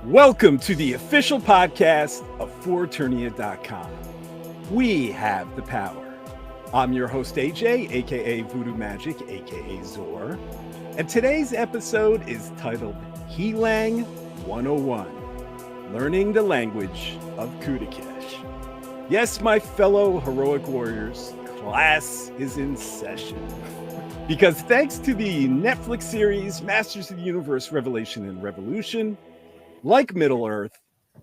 Welcome to the official podcast of FOR ETERNIA.com. We have the power. I'm your host, AJ, aka Voodoo Magic, aka Zor. And today's episode is titled He-Lang 101, Learning the Language of Kudu-Kesh. Yes, my fellow heroic warriors, class is in session. Because thanks to the Netflix series Masters of the Universe Revelation and Revolution, like Middle-earth,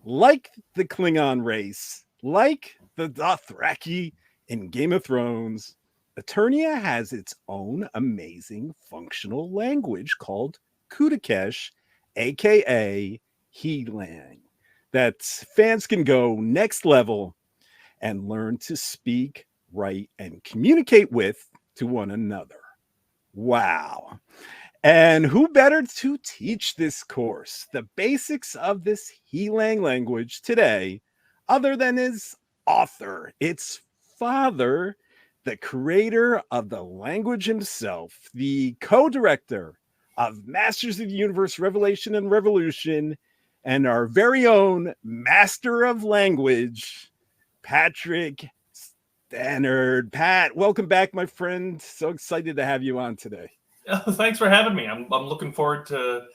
like the Klingon race, like the Doth-Raki in Game of Thrones, Eternia has its own amazing functional language called Kudu-Kesh, aka He-Lang, that fans can go next level and learn to speak, write, and communicate with to one another. Wow. And who better to teach this course, the basics of this He-Lang language today, other than his author, its father, the creator of the language himself, the co-director of Masters of the Universe Revelation and Revolution, and our very own master of language, Patrick Stannard. Pat, welcome back, my friend. So excited to have you on today. Thanks for having me. I'm looking forward to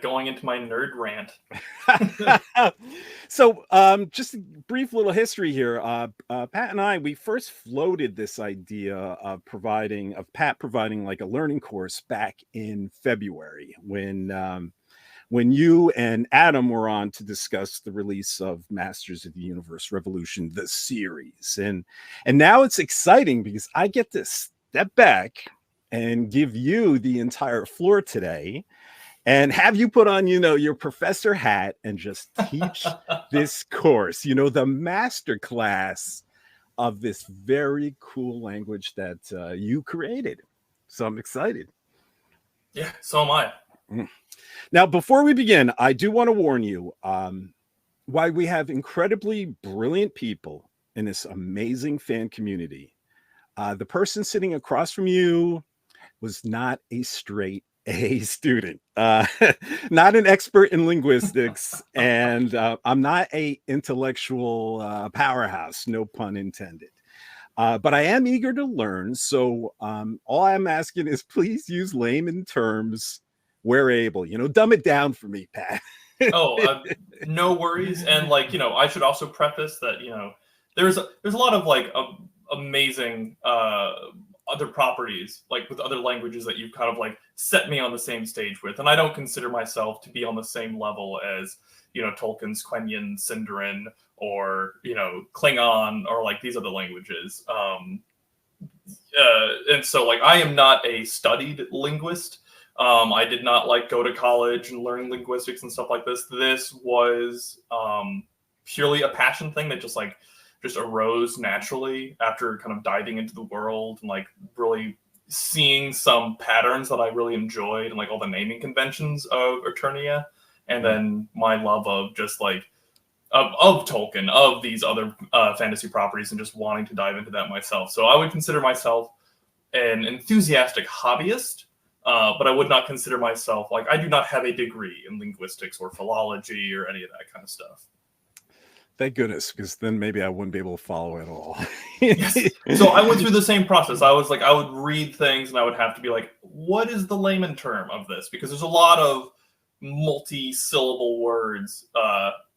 going into my nerd rant. So just a brief little history here. Pat and I, we first floated this idea of Pat providing like a learning course back in February when you and Adam were on to discuss the release of Masters of the Universe Revolution, the series. And now it's exciting because I get to step back and give you the entire floor today and have you put on, your professor hat and just teach this course, the master class of this very cool language that you created. So I'm excited. Yeah, so am I. Now, before we begin, I do want to warn you, why we have incredibly brilliant people in this amazing fan community. The person sitting across from you was not a straight A student, not an expert in linguistics, and I'm not a intellectual powerhouse, no pun intended. But I am eager to learn, so all I'm asking is please use layman terms where able. Dumb it down for me, Pat. No worries. And I should also preface that there's a lot of amazing other properties with other languages that you've kind of set me on the same stage with, and I don't consider myself to be on the same level as Tolkien's Quenya, Sindarin, or Klingon, or these other languages. And so I am not a studied linguist. I did not go to college and learn linguistics and stuff like this. This was purely a passion thing that just arose naturally after kind of diving into the world and really seeing some patterns that I really enjoyed and all the naming conventions of Eternia, and then my love of just of Tolkien, of these other fantasy properties, and just wanting to dive into that myself. So I would consider myself an enthusiastic hobbyist, but I would not consider myself I do not have a degree in linguistics or philology or any of that kind of stuff. Thank goodness, because then maybe I wouldn't be able to follow it all. Yes. So I went through the same process. I was I would read things and I would have to be what is the layman term of this? Because there's a lot of multi-syllable words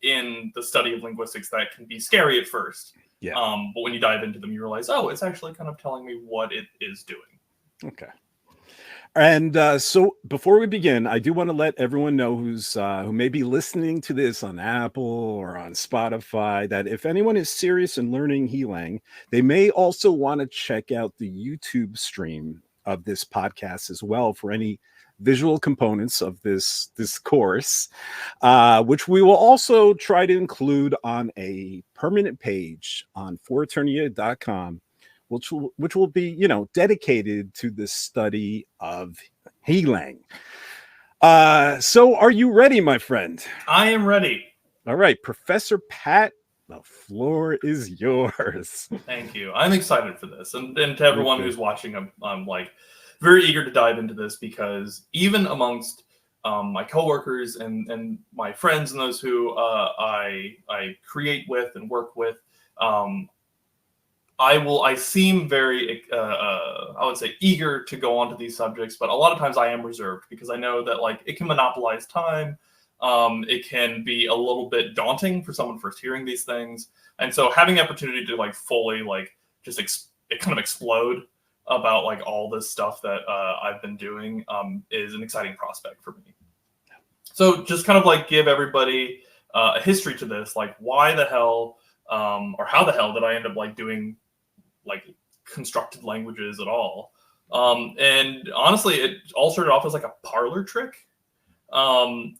in the study of linguistics that can be scary at first. Yeah. But when you dive into them, you realize, it's actually kind of telling me what it is doing. Okay. And so before we begin, I do want to let everyone know who may be listening to this on Apple or on Spotify that if anyone is serious in learning He-Lang, they may also want to check out the YouTube stream of this podcast as well for any visual components of this course, which we will also try to include on a permanent page on FOR ETERNIA.com. Which will be, dedicated to the study of He-Lang. So are you ready, my friend? I am ready. All right, Professor Pat, the floor is yours. Thank you. I'm excited for this. And to everyone who's watching, I'm very eager to dive into this, because even amongst my coworkers and my friends and those who I create with and work with, I seem very I would say eager to go onto these subjects, but a lot of times I am reserved because I know that like it can monopolize time. It can be a little bit daunting for someone first hearing these things, and so having the opportunity to like fully like just it kind of explode about like all this stuff that I've been doing is an exciting prospect for me. So just kind of like give everybody a history to this, like why the hell or how the hell did I end up like doing like constructed languages at all? And honestly, it all started off as like a parlor trick.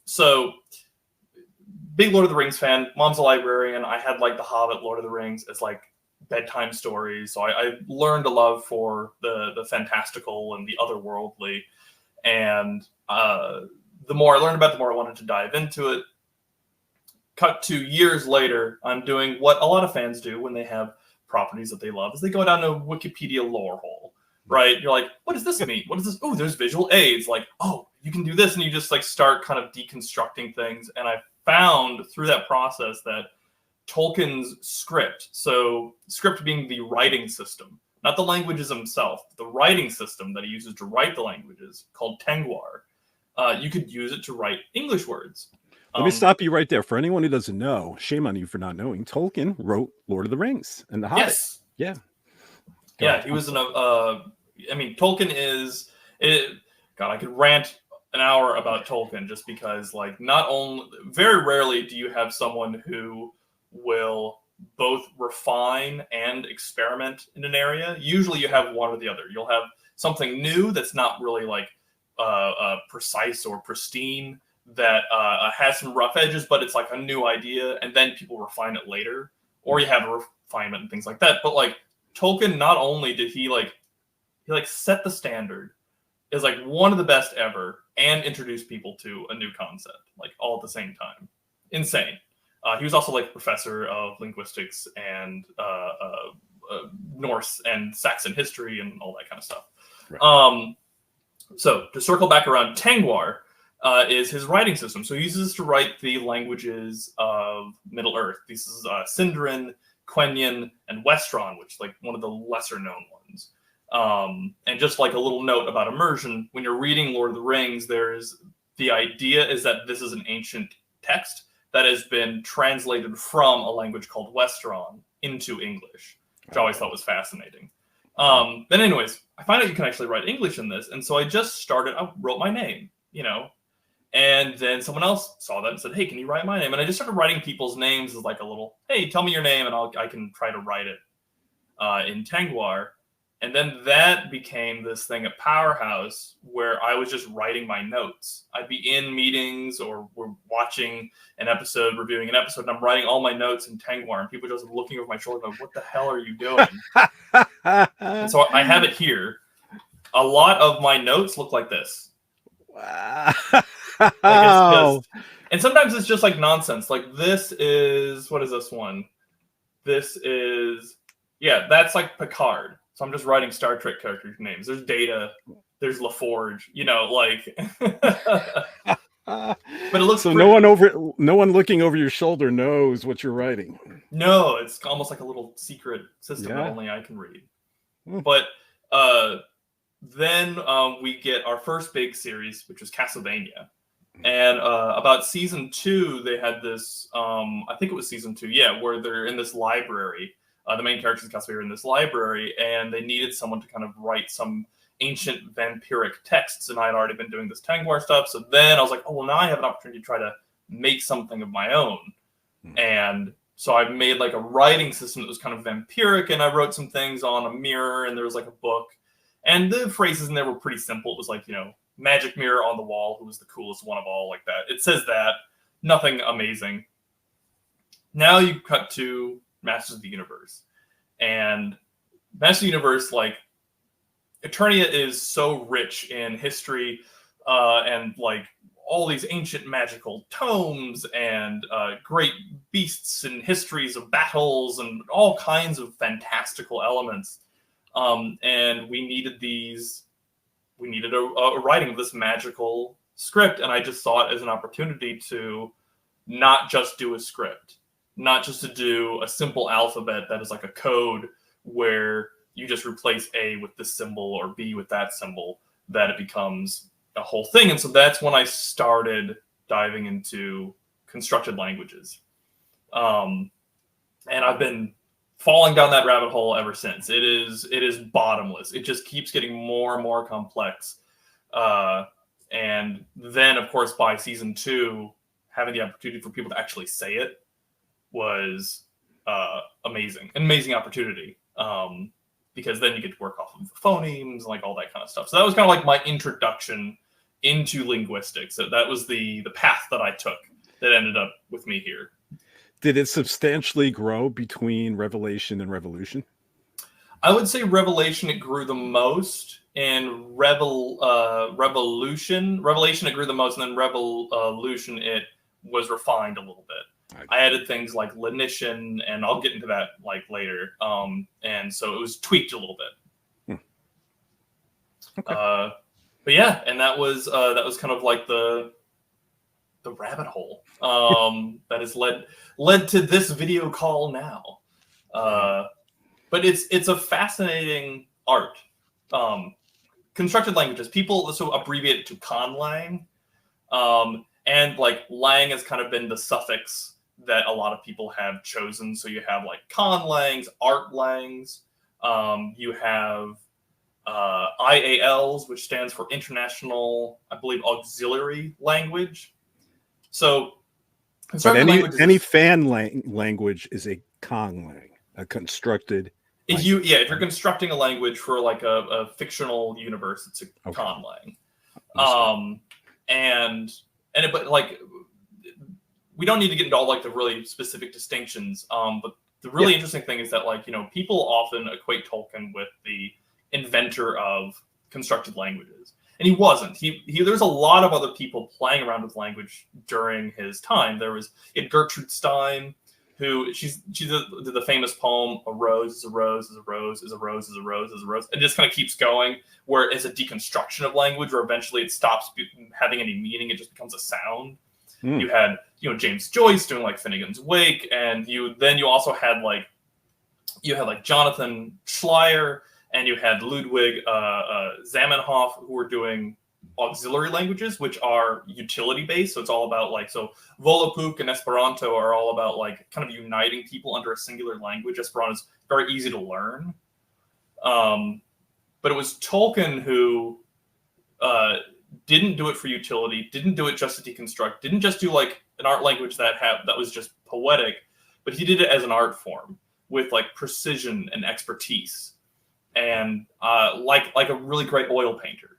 So big Lord of the Rings fan, mom's a librarian. I had like The Hobbit, Lord of the Rings as like bedtime stories. So I learned a love for the fantastical and the otherworldly. And the more I learned about it, the more I wanted to dive into it. Cut to years later, I'm doing what a lot of fans do when they have properties that they love, is they go down a Wikipedia lore hole, right? You're like, what does this mean? What is this? Oh, there's visual aids. Like, oh, you can do this. And you just like start kind of deconstructing things. And I found through that process that Tolkien's script, so script being the writing system, not the languages themselves, the writing system that he uses to write the languages, called Tengwar, you could use it to write English words. Let me stop you right there. For anyone who doesn't know, shame on you for not knowing, Tolkien wrote Lord of the Rings and The Hobbit. Yes. Yeah. Yeah, he was I mean, Tolkien is... God, I could rant an hour about Tolkien just because, like, not only... Very rarely do you have someone who will both refine and experiment in an area. Usually you have one or the other. You'll have something new that's not really, like, precise or pristine, that has some rough edges, but it's like a new idea, and then people refine it later, or you have a refinement and things like that. But like Tolkien, not only did he set the standard, is like one of the best ever, and introduced people to a new concept, like all at the same time. Insane. He was also like a professor of linguistics and Norse and Saxon history and all that kind of stuff. Right. So to circle back around, Tengwar is his writing system. So he uses this to write the languages of Middle Earth. This is Sindarin, Quenya, and Westron, which is like one of the lesser known ones. And just like a little note about immersion, when you're reading Lord of the Rings, the idea is that this is an ancient text that has been translated from a language called Westron into English, which I always thought was fascinating. Then anyways, I find out you can actually write English in this. And so I wrote my name, and then someone else saw that and said, hey, can you write my name? And I just started writing people's names as like a little, hey, tell me your name and I can try to write it in Tengwar. And then that became this thing at Powerhouse where I was just writing my notes. I'd be in meetings or we're watching an episode, reviewing an episode, and I'm writing all my notes in Tengwar, and people just looking over my shoulder like, what the hell are you doing? And so I have it here. A lot of my notes look like this. Wow. And sometimes it's just like nonsense. Like this is, what is this one? This is, that's like Picard. So I'm just writing Star Trek characters' names. There's Data, there's LaForge, but it looks so pretty. No one looking over your shoulder knows what you're writing. No, it's almost like a little secret system that only I can read. But then we get our first big series, which was Castlevania. And about season 2, they had this, I think it was season 2, where they're in this library. The main characters in Castlevania are in this library, and they needed someone to kind of write some ancient vampiric texts, and I had already been doing this Tengwar stuff. So then I was like, oh, well, now I have an opportunity to try to make something of my own. And so I made like a writing system that was kind of vampiric, and I wrote some things on a mirror, and there was like a book. And the phrases in there were pretty simple. It was like, magic mirror on the wall, who was the coolest one of all, like that. It says that. Nothing amazing. Now you cut to Masters of the Universe. And Masters of the Universe, like, Eternia is so rich in history and, like, all these ancient magical tomes and great beasts and histories of battles and all kinds of fantastical elements. And we needed a writing of this magical script, and I just saw it as an opportunity to not just do a script, not just to do a simple alphabet that is like a code where you just replace A with this symbol or B with that symbol, that it becomes a whole thing. And so that's when I started diving into constructed languages. And I've been falling down that rabbit hole ever since. It is bottomless. It just keeps getting more and more complex. And then, of course, by season 2, having the opportunity for people to actually say it was amazing. An amazing opportunity. Because then you get to work off of phonemes and like all that kind of stuff. So that was kind of like my introduction into linguistics. So that was the path that I took that ended up with me here. Did it substantially grow between Revelation and Revolution? I would say Revelation, it grew the most. And Revelation, it grew the most. And then Revolution, it was refined a little bit. I added things like Lenition, and I'll get into that like later. And so it was tweaked a little bit. Okay. But yeah, and that was kind of like the rabbit hole that has led to this video call now. But it's a fascinating art. Constructed languages, people so abbreviate it to conlang, and like lang has kind of been the suffix that a lot of people have chosen. So you have like conlangs, artlangs, you have IALs, which stands for International, I believe, Auxiliary Language. So any fan language is a conglang, a constructed. If you're constructing a language for like a fictional universe, it's a conlang. But like, we don't need to get into all like the really specific distinctions. But the really interesting thing is that like, people often equate Tolkien with the inventor of constructed languages. And he wasn't. There's a lot of other people playing around with language during his time. There was Gertrude Stein, who she did the famous poem, "A rose is a rose is a rose is a rose is a rose is a rose." It just kind of keeps going, where it's a deconstruction of language, where eventually it stops having any meaning. It just becomes a sound. You had James Joyce doing like Finnegan's Wake, and you also had like Jonathan Schleyer, and you had Ludwig Zamenhof, who were doing auxiliary languages, which are utility based. So it's all about like, so Volapük and Esperanto are all about like kind of uniting people under a singular language. Esperanto is very easy to learn. But it was Tolkien who didn't do it for utility, didn't do it just to deconstruct, didn't just do like an art language that was just poetic, but he did it as an art form with like precision and expertise, and like a really great oil painter.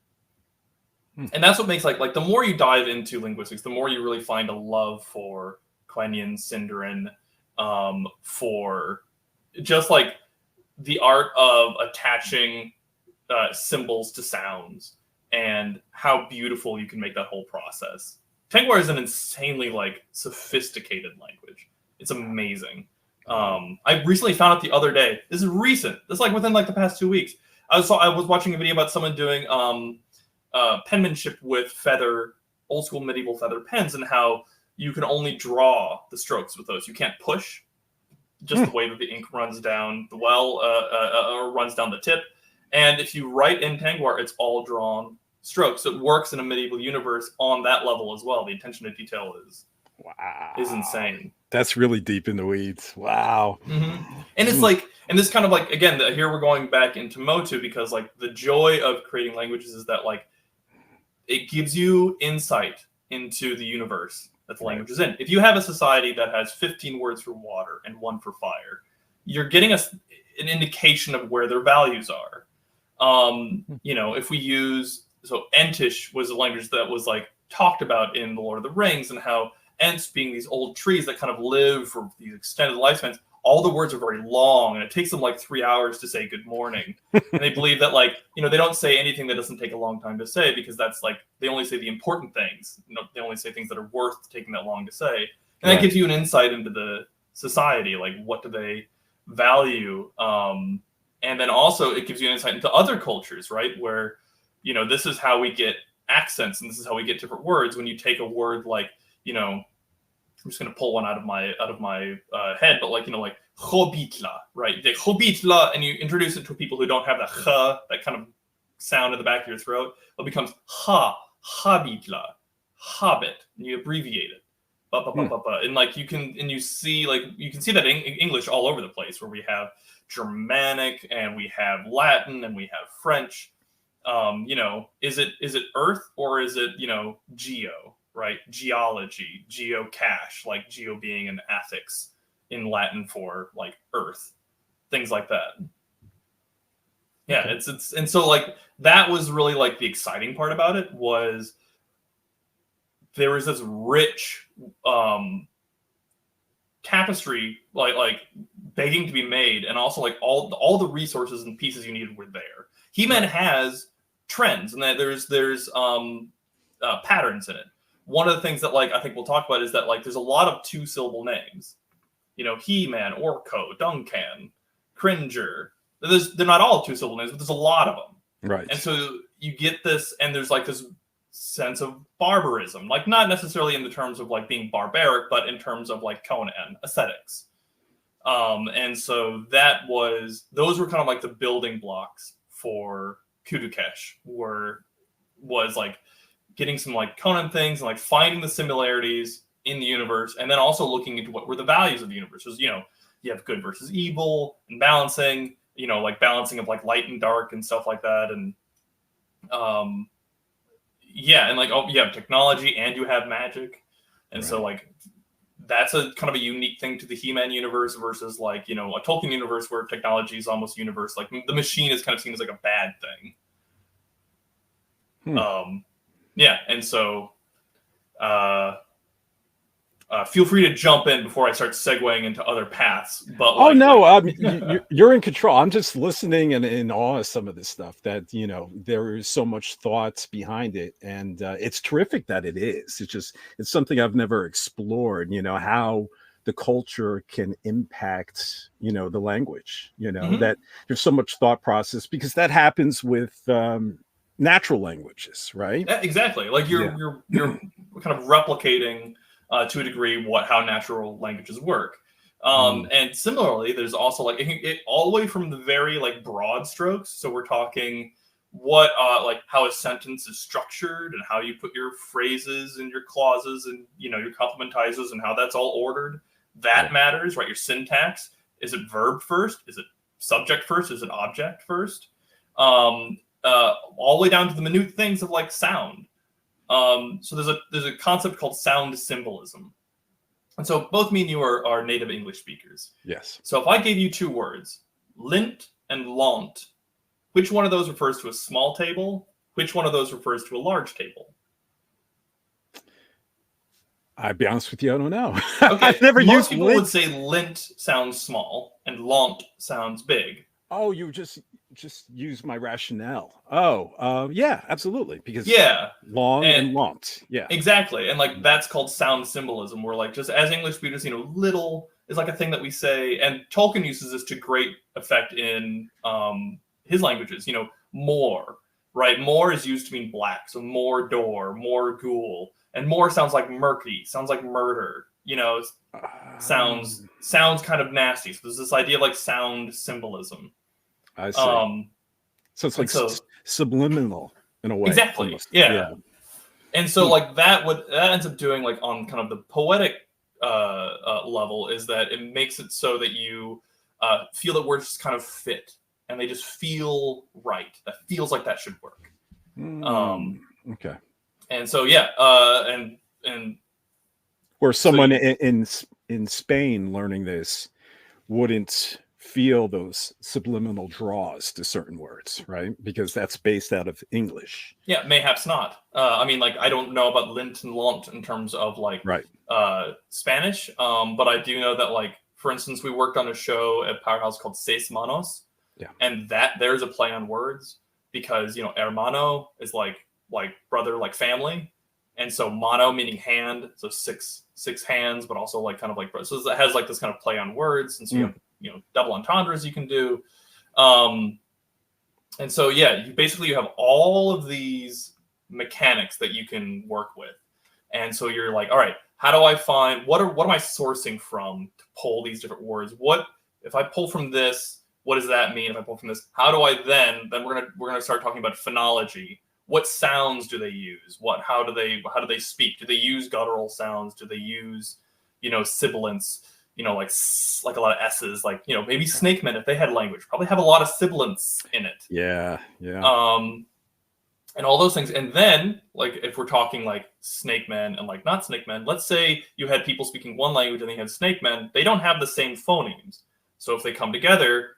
And that's what makes like the more you dive into linguistics, the more you really find a love for Quenya, Sindarin, for just like the art of attaching symbols to sounds and how beautiful you can make that whole process. Tengwar is an insanely like sophisticated language. It's amazing. I recently found out the other day. This is recent. This is like within like the past 2 weeks. I was watching a video about someone doing penmanship with old school medieval feather pens, and how you can only draw the strokes with those. You can't push, just the way that the ink runs down the well or runs down the tip. And if you write in Tengwar, it's all drawn strokes. So it works in a medieval universe on that level as well. The attention to detail is insane. That's really deep in the weeds. Wow. Mm-hmm. And it's like, and this kind of like, again, here we're going back into Motu, because like the joy of creating languages is that like it gives you insight into the universe that the language is in. If you have a society that has 15 words for water and 1 for fire, you're getting an indication of where their values are. If we use, so Entish was a language that was like talked about in The Lord of the Rings, and how Ents being these old trees that kind of live for these extended lifespans, all the words are very long, and it takes them like 3 hours to say good morning. And they believe that like, they don't say anything that doesn't take a long time to say, because that's like, they only say the important things. They only say things that are worth taking that long to say. And that gives you an insight into the society, like what do they value? And then also it gives you an insight into other cultures, right? Where, this is how we get accents, and this is how we get different words. When you take a word like, I'm just going to pull one out of my head, but like hobitla, right? The hobitla, and you introduce it to people who don't have the h, that kind of sound in the back of your throat, it becomes habitla, hobbit, and you abbreviate it. And like you can see that in English all over the place, where we have Germanic and we have Latin and we have French. Is it earth or is it geo, right? Geology, geocache, like geo being an affix in Latin for like earth, things like that. Yeah, okay. And so like that was really like the exciting part about it, was there was this rich tapestry like begging to be made, and also like all the resources and pieces you needed were there. He-Man has trends, and that there's patterns in it. One of the things that like I think we'll talk about is that like there's a lot of 2-syllable names. He-Man, Orko, Duncan, Cringer. They're not all 2-syllable names, but there's a lot of them. Right. And so you get this, and there's like this sense of barbarism, like not necessarily in the terms of like being barbaric, but in terms of like Conan aesthetics. And so those were kind of like the building blocks for Kudu-Kesh, was like getting some like Conan things and like finding the similarities in the universe, and then also looking into what were the values of the universe. Because you have good versus evil, and balancing, like balancing of like light and dark and stuff like that, and and like you have technology and you have magic, and right. So like that's a kind of a unique thing to the He-Man universe versus like a Tolkien universe where technology is almost universe. Like the machine is kind of seen as like a bad thing. And so feel free to jump in before I start segueing into other paths. But you're in control. I'm just listening and in awe of some of this stuff that there is so much thoughts behind it, and it's terrific that it is. It's something I've never explored. How the culture can impact the language. That there's so much thought process, because that happens with natural languages, right? Yeah, exactly. Like you're kind of replicating to a degree how natural languages work. And similarly, there's also like it all the way from the very like broad strokes. So we're talking what like how a sentence is structured, and how you put your phrases and your clauses and your complementizers, and how that's all ordered. That matters, right? Your syntax. Is it verb first? Is it subject first? Is it object first? All the way down to the minute things of like sound. So there's a concept called sound symbolism. And so both me and you are native English speakers. Yes. So if I gave you 2 words, lint and lant, which one of those refers to a small table? Which one of those refers to a large table? I'll be honest with you, I don't know. Okay. I've never used Most people lint. would say lint sounds small and lant sounds big. Oh, you just use my rationale. Yeah, absolutely. Because long and lant. Yeah, exactly. And like that's called sound symbolism, where like just as English speakers, little is like a thing that we say, and Tolkien uses this to great effect in his languages. More, right? More is used to mean black, so more door, more ghoul, and more sounds like murky, sounds like murder. Sounds kind of nasty. So there's this idea of like sound symbolism. I see. So it's like subliminal in a way. Exactly. Almost. Yeah. And so like that ends up doing like on kind of the poetic level is that it makes it so that you feel that words just kind of fit and they just feel right. That feels like that should work. Okay. And so and where someone in Spain learning this wouldn't feel those subliminal draws to certain words, right? Because that's based out of English. Yeah, mayhaps not. I mean, like, I don't know about lint and lant in terms of like Spanish, but I do know that, like, for instance, we worked on a show at Powerhouse called Seis Manos, and that there's a play on words because hermano is like brother, like family, and so mano meaning hand, so six hands, but also like kind of like so it has like this kind of play on words, and so you have double entendres you can do, and so you have all of these mechanics that you can work with. And so you're like, all right, how do I find what am I sourcing from to pull these different words? What if I pull from this? What does that mean? If I pull from this, how do I then we're gonna start talking about phonology. What sounds do they use? How do they speak? Do they use guttural sounds? Do they use, sibilants? Like a lot of S's, like, maybe snake men, if they had language, probably have a lot of sibilants in it. Yeah. And all those things. And then, like, if we're talking like snake men and like not snake men, let's say you had people speaking one language and they had snake men, they don't have the same phonemes. So if they come together,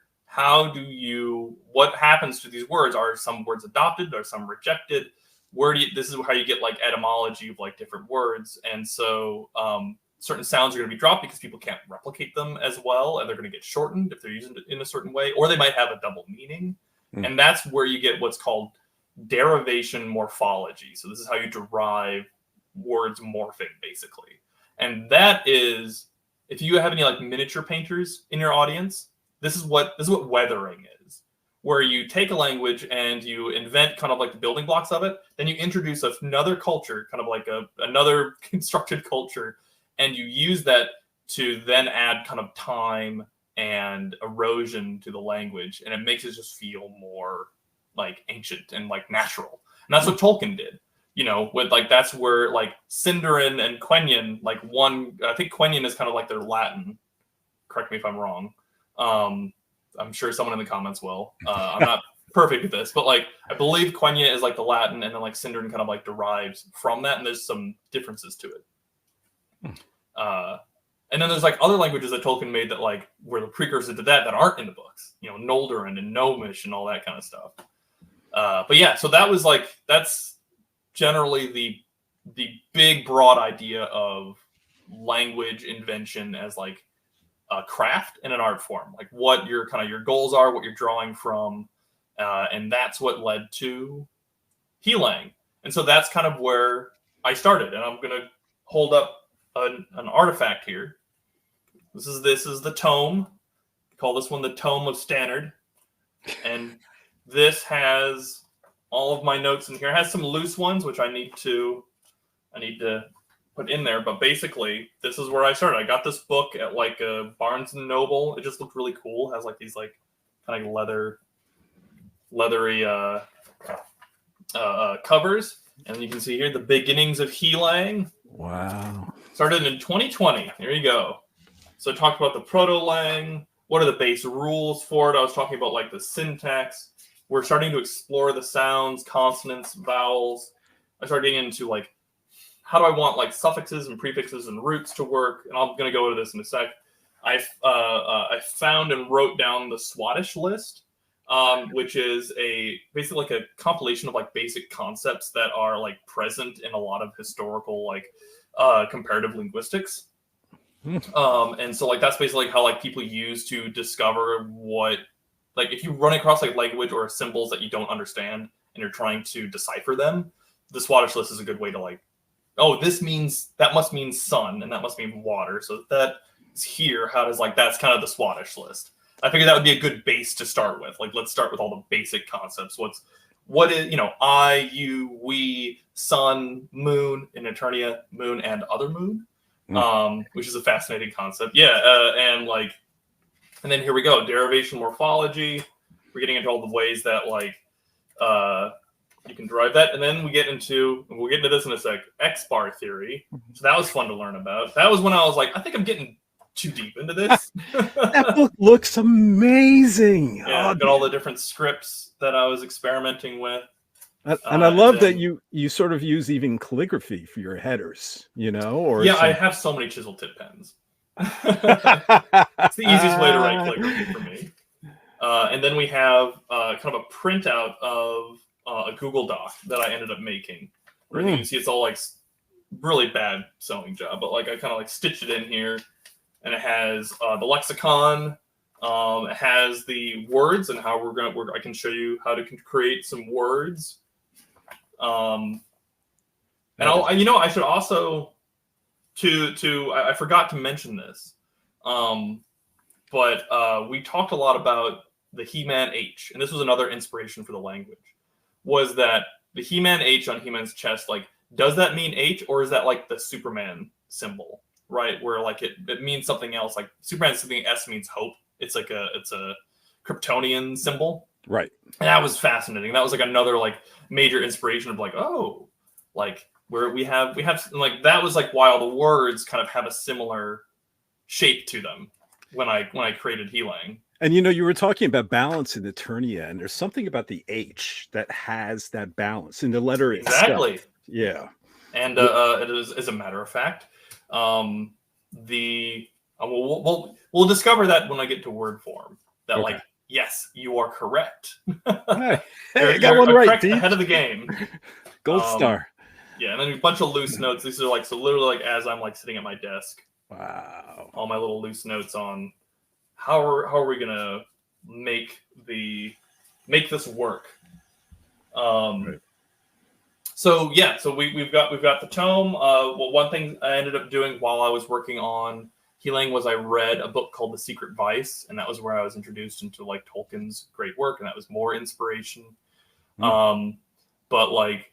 what happens to these words? Are some words adopted? Are some rejected? This is how you get like etymology of like different words. And so certain sounds are going to be dropped because people can't replicate them as well, and they're going to get shortened if they're used in a certain way, or they might have a double meaning. And that's where you get what's called derivation morphology. So this is how you derive words morphing, basically. And that is, if you have any like miniature painters in your audience, this is what weathering is, where you take a language and you invent kind of like the building blocks of it, then you introduce another culture, kind of like another constructed culture, and you use that to then add kind of time and erosion to the language, and it makes it just feel more like ancient and like natural. And that's what Tolkien did, with like, that's where like Sindarin and Quenya, like I think Quenya is kind of like their Latin. Correct me if I'm wrong. I'm sure someone in the comments will. I'm not perfect at this, but like I believe Quenya is like the Latin, and then like Sindarin kind of like derives from that, and there's some differences to it. And then there's like other languages that Tolkien made that like were the precursor to that aren't in the books, Noldorin and Gnomish and all that kind of stuff. But yeah, so that's generally the big broad idea of language invention as like a craft and an art form, like what your goals are, what you're drawing from, and that's what led to He-Lang. And so that's kind of where I started, and I'm gonna hold up an artifact here. This is the tome. We call this one the Tome of Stannard, and this has all of my notes in here. It has some loose ones which I need to put in there, but basically this is where I started. I got this book at like a Barnes and Noble. It just looked really cool. It has like these like kind of leathery covers, and you can see here the beginnings of He-Lang. Wow. Started in 2020. Here you go. So I talked about the proto-lang. What are the base rules for it? I was talking about like the syntax. We're starting to explore the sounds, consonants, vowels. I started getting into like, how do I want like suffixes and prefixes and roots to work? And I'm going to go into this in a sec. I found and wrote down the Swadesh list, which is basically like a compilation of like basic concepts that are like present in a lot of historical like comparative linguistics. And so like that's basically how like people use to discover what, like if you run across like language or symbols that you don't understand and you're trying to decipher them, the Swadesh list is a good way to like, oh, that must mean sun and that must mean water. So that is here. How does like, that's kind of the Swadesh list. I figured that would be a good base to start with. Like, let's start with all the basic concepts. What is, I, you, we, sun, moon, in Eternia, moon, and other moon, which is a fascinating concept. Yeah, and then here we go, derivation morphology. We're getting into all the ways that like you can derive that, and then we'll get into this in a sec. Xbar theory. So that was fun to learn about. That was when I was like, I think I'm getting too deep into this. That book looks amazing. Yeah, got all the different scripts that I was experimenting with. And I love that you sort of use even calligraphy for your headers, or yeah, I have so many chisel tip pens. It's the easiest way to write calligraphy for me. And then we have kind of a printout of a Google Doc that I ended up making. Where you can see it's all like really bad sewing job, but like I kind of like stitched it in here. And it has the lexicon. It has the words and how I can show you how to create some words. And I should also I forgot to mention this, but we talked a lot about the He-Man H, and this was another inspiration for the language. Was that the He-Man H on He-Man's chest, like, does that mean H, or is that like the Superman symbol, right? Where like it means something else. Like Superman something S means hope. It's a Kryptonian symbol. Right. And that was fascinating. That was like another like major inspiration of like, oh, like where we have like, that was like why all the words kind of have a similar shape to them when I created He-Lang. And you were talking about balance in Eternia, and there's something about the H that has that balance in the letter itself. Exactly. Yeah. And it is, as a matter of fact, we'll discover that when I get to word form. That Okay. like, yes, you are correct. Hey, you're got one right, correct Deep. ahead of the game. Gold star. Yeah, and then a bunch of loose notes. These are like, so literally like as I'm like sitting at my desk. Wow. All my little loose notes on how are we gonna make this work. Right. So yeah, so we've got the tome. Well, one thing I ended up doing while I was working on He-Lang was I read a book called The Secret Vice, and that was where I was introduced into like Tolkien's great work, and that was more inspiration. But like,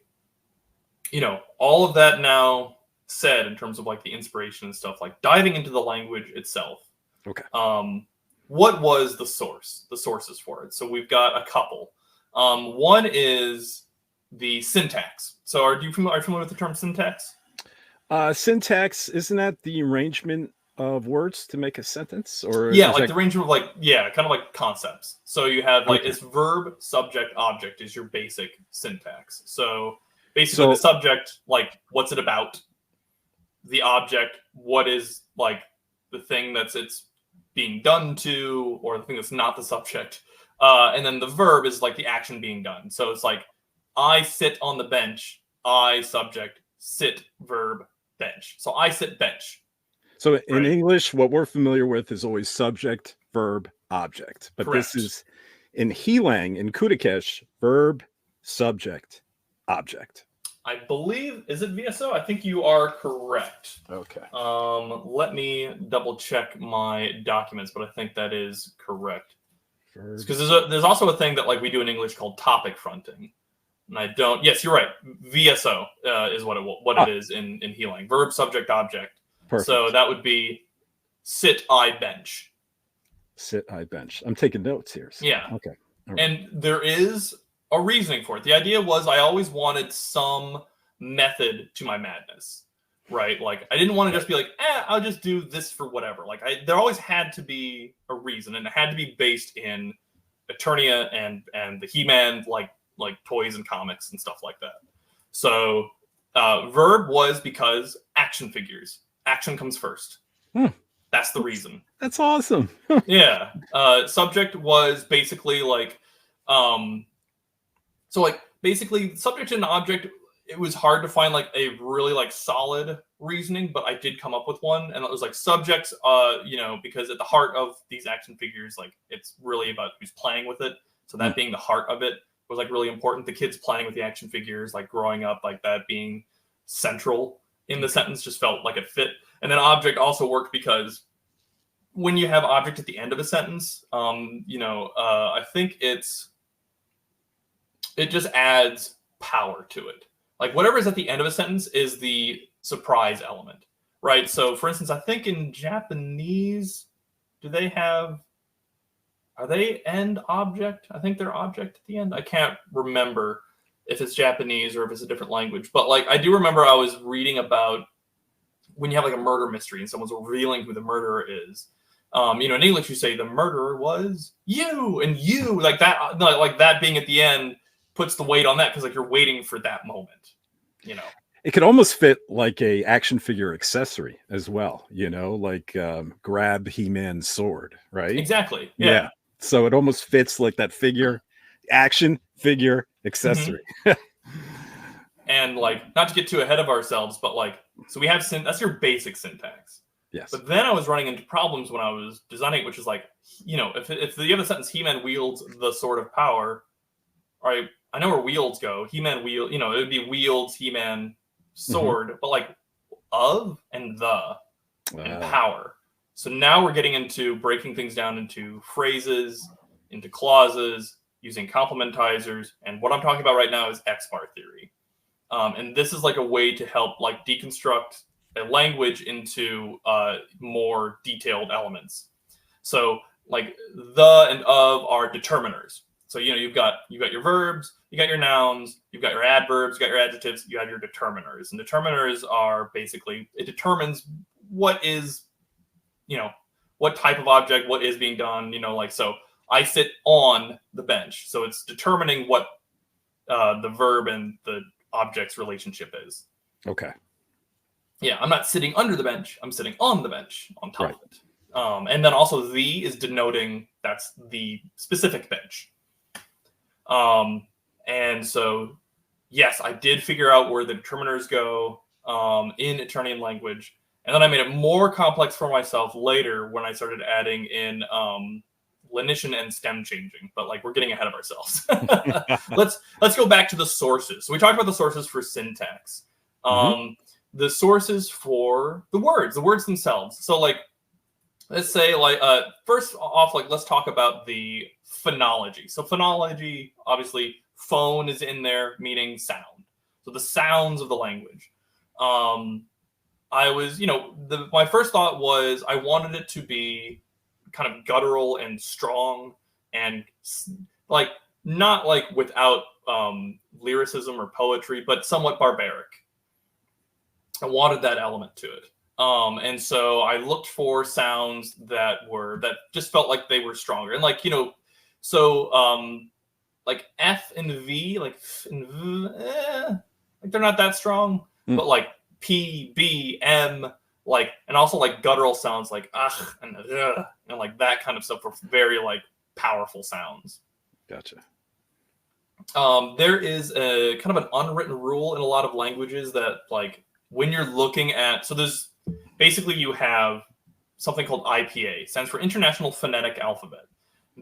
all of that now said in terms of like the inspiration and stuff, like diving into the language itself. Okay. What was the sources for it? So we've got a couple. One is the syntax. So are you familiar with the term syntax? Syntax, isn't that the arrangement of words to make a sentence? Or yeah, like the arrangement of like, yeah, kind of like concepts. So you have like it's verb, subject, object is your basic syntax. So basically the subject, like what's it about? The object, what is like the thing it's being done to, or the thing that's not the subject. And then the verb is like the action being done. So it's like, I sit on the bench, I subject, sit, verb, bench. So I sit bench. So in English, what we're familiar with is always subject, verb, object. But Correct. This is in He-Lang, in Kudu-Kesh, verb, subject, object. I believe, is it VSO? I think you are correct. Okay. Let me double check my documents, but I think that is correct. Because there's also a thing that like we do in English called topic fronting. And I don't. Yes, you're right. VSO is what it is in He-Lang. Verb, subject, object. Perfect. So that would be sit, I bench. Sit, I bench. I'm taking notes here. So. Yeah. Okay. Right. And there is a reasoning for it. The idea was I always wanted some method to my madness, right? Like I didn't want to just be like, I'll just do this for whatever. Like there always had to be a reason, and it had to be based in Eternia and the He-Man like toys and comics and stuff like that. So verb was because action figures. Action comes first. That's the reason. That's awesome. Yeah. Subject was basically like, so like basically subject and object, it was hard to find like a really like solid reasoning, but I did come up with one, and it was like subjects, because at the heart of these action figures, like it's really about who's playing with it. So that being the heart of it was like really important. The kids playing with the action figures, like growing up, like that being central in the sentence just felt like it fit. And then object also worked because when you have object at the end of a sentence, I think it just adds power to it. Like whatever is at the end of a sentence is the surprise element, right? So for instance, I think in Japanese, are they end object? I think they're object at the end. I can't remember if it's Japanese or if it's a different language. But like I do remember I was reading about when you have like a murder mystery and someone's revealing who the murderer is. In English you say the murderer was you, and you like that being at the end puts the weight on that because like you're waiting for that moment. It could almost fit like a action figure accessory as well. Like grab He-Man's sword, right? Exactly. Yeah. So it almost fits like that figure, action figure accessory. And like, not to get too ahead of ourselves, but like, so we have that's your basic syntax. Yes. But then I was running into problems when I was designing, which is like, if the other sentence, He-Man wields the sword of power, all right, I know where wields go. He-Man wield, it would be wields, He-Man sword, but like of and the and power. So now we're getting into breaking things down into phrases, into clauses, using complementizers. And what I'm talking about right now is Xbar theory. And this is like a way to help like deconstruct a language into more detailed elements. So like the and of are determiners. So, you've got your verbs, you got your nouns, you've got your adverbs, you got your adjectives, you have your determiners. And determiners are basically, it determines what is, what type of object, what is being done, so I sit on the bench. So it's determining what the verb and the object's relationship is. Okay. Yeah, I'm not sitting under the bench. I'm sitting on the bench on top of it. And then also the is denoting that's the specific bench. And so, yes, I did figure out where the determiners go in Eternian language. And then I made it more complex for myself later when I started adding in lenition and stem changing. But like we're getting ahead of ourselves. Let's go back to the sources. So we talked about the sources for syntax. The sources for the words themselves. So like, let's say like first off, like let's talk about the phonology. So phonology, obviously, phone is in there, meaning sound. So the sounds of the language. I was, my first thought was I wanted it to be kind of guttural and strong and like not like without lyricism or poetry, but somewhat barbaric. I wanted that element to it. And so I looked for sounds that just felt like they were stronger. And like, like F and V, like F and V, like they're not that strong, but like P, B, M, like, and also like guttural sounds like and like that kind of stuff were very like powerful sounds. Gotcha. There is a kind of an unwritten rule in a lot of languages that like when you're looking at, so there's basically you have something called IPA, stands for International Phonetic Alphabet.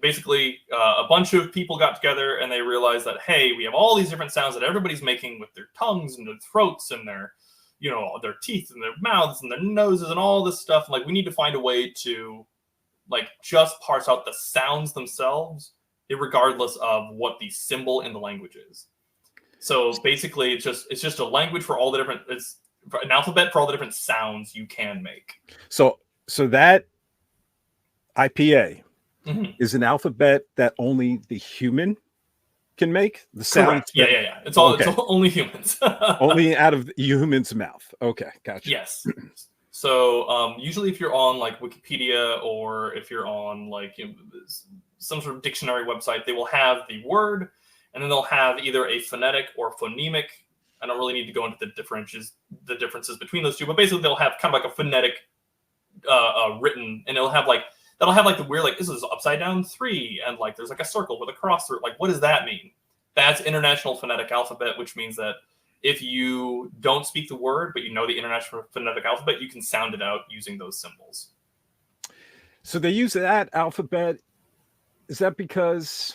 Basically, a bunch of people got together and they realized that, hey, we have all these different sounds that everybody's making with their tongues and their throats and their, their teeth and their mouths and their noses and all this stuff. Like, we need to find a way to, like, just parse out the sounds themselves, regardless of what the symbol in the language is. So basically, it's just a language for all the different, it's an alphabet for all the different sounds you can make. So that IPA is an alphabet that only the human can make? The sound? Correct. Yeah. It's all It's only humans. Only out of the human's mouth. Okay, gotcha. Yes. So usually if you're on like Wikipedia or if you're on like some sort of dictionary website, they will have the word and then they'll have either a phonetic or phonemic. I don't really need to go into the differences between those two, but basically they'll have kind of like a phonetic written, and that'll have like the weird, like, this is upside down 3, and like there's like a circle with a cross through it. Like, what does that mean? That's International Phonetic Alphabet, which means that if you don't speak the word, but you know the International Phonetic Alphabet, you can sound it out using those symbols. So they use that alphabet. Is that because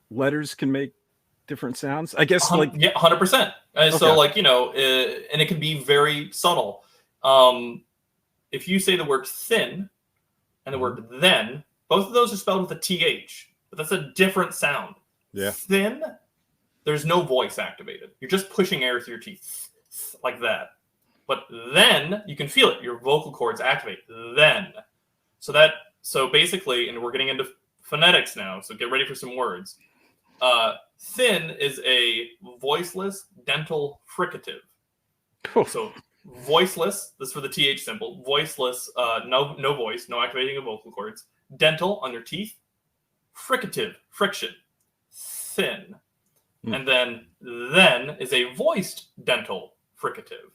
letters can make different sounds? I guess, like, yeah, 100%. And so, like, and it can be very subtle. If you say the word thin and the word then, both of those are spelled with a TH, but that's a different sound. Yeah. Thin, there's no voice activated. You're just pushing air through your teeth like that. But then you can feel it. Your vocal cords activate. Then. So basically, and we're getting into phonetics now, so get ready for some words. Thin is a voiceless dental fricative. Cool. So voiceless, this is for the TH symbol. Voiceless, no voice, no activating of vocal cords. Dental on your teeth. Fricative, friction. Thin. And then is a voiced dental fricative.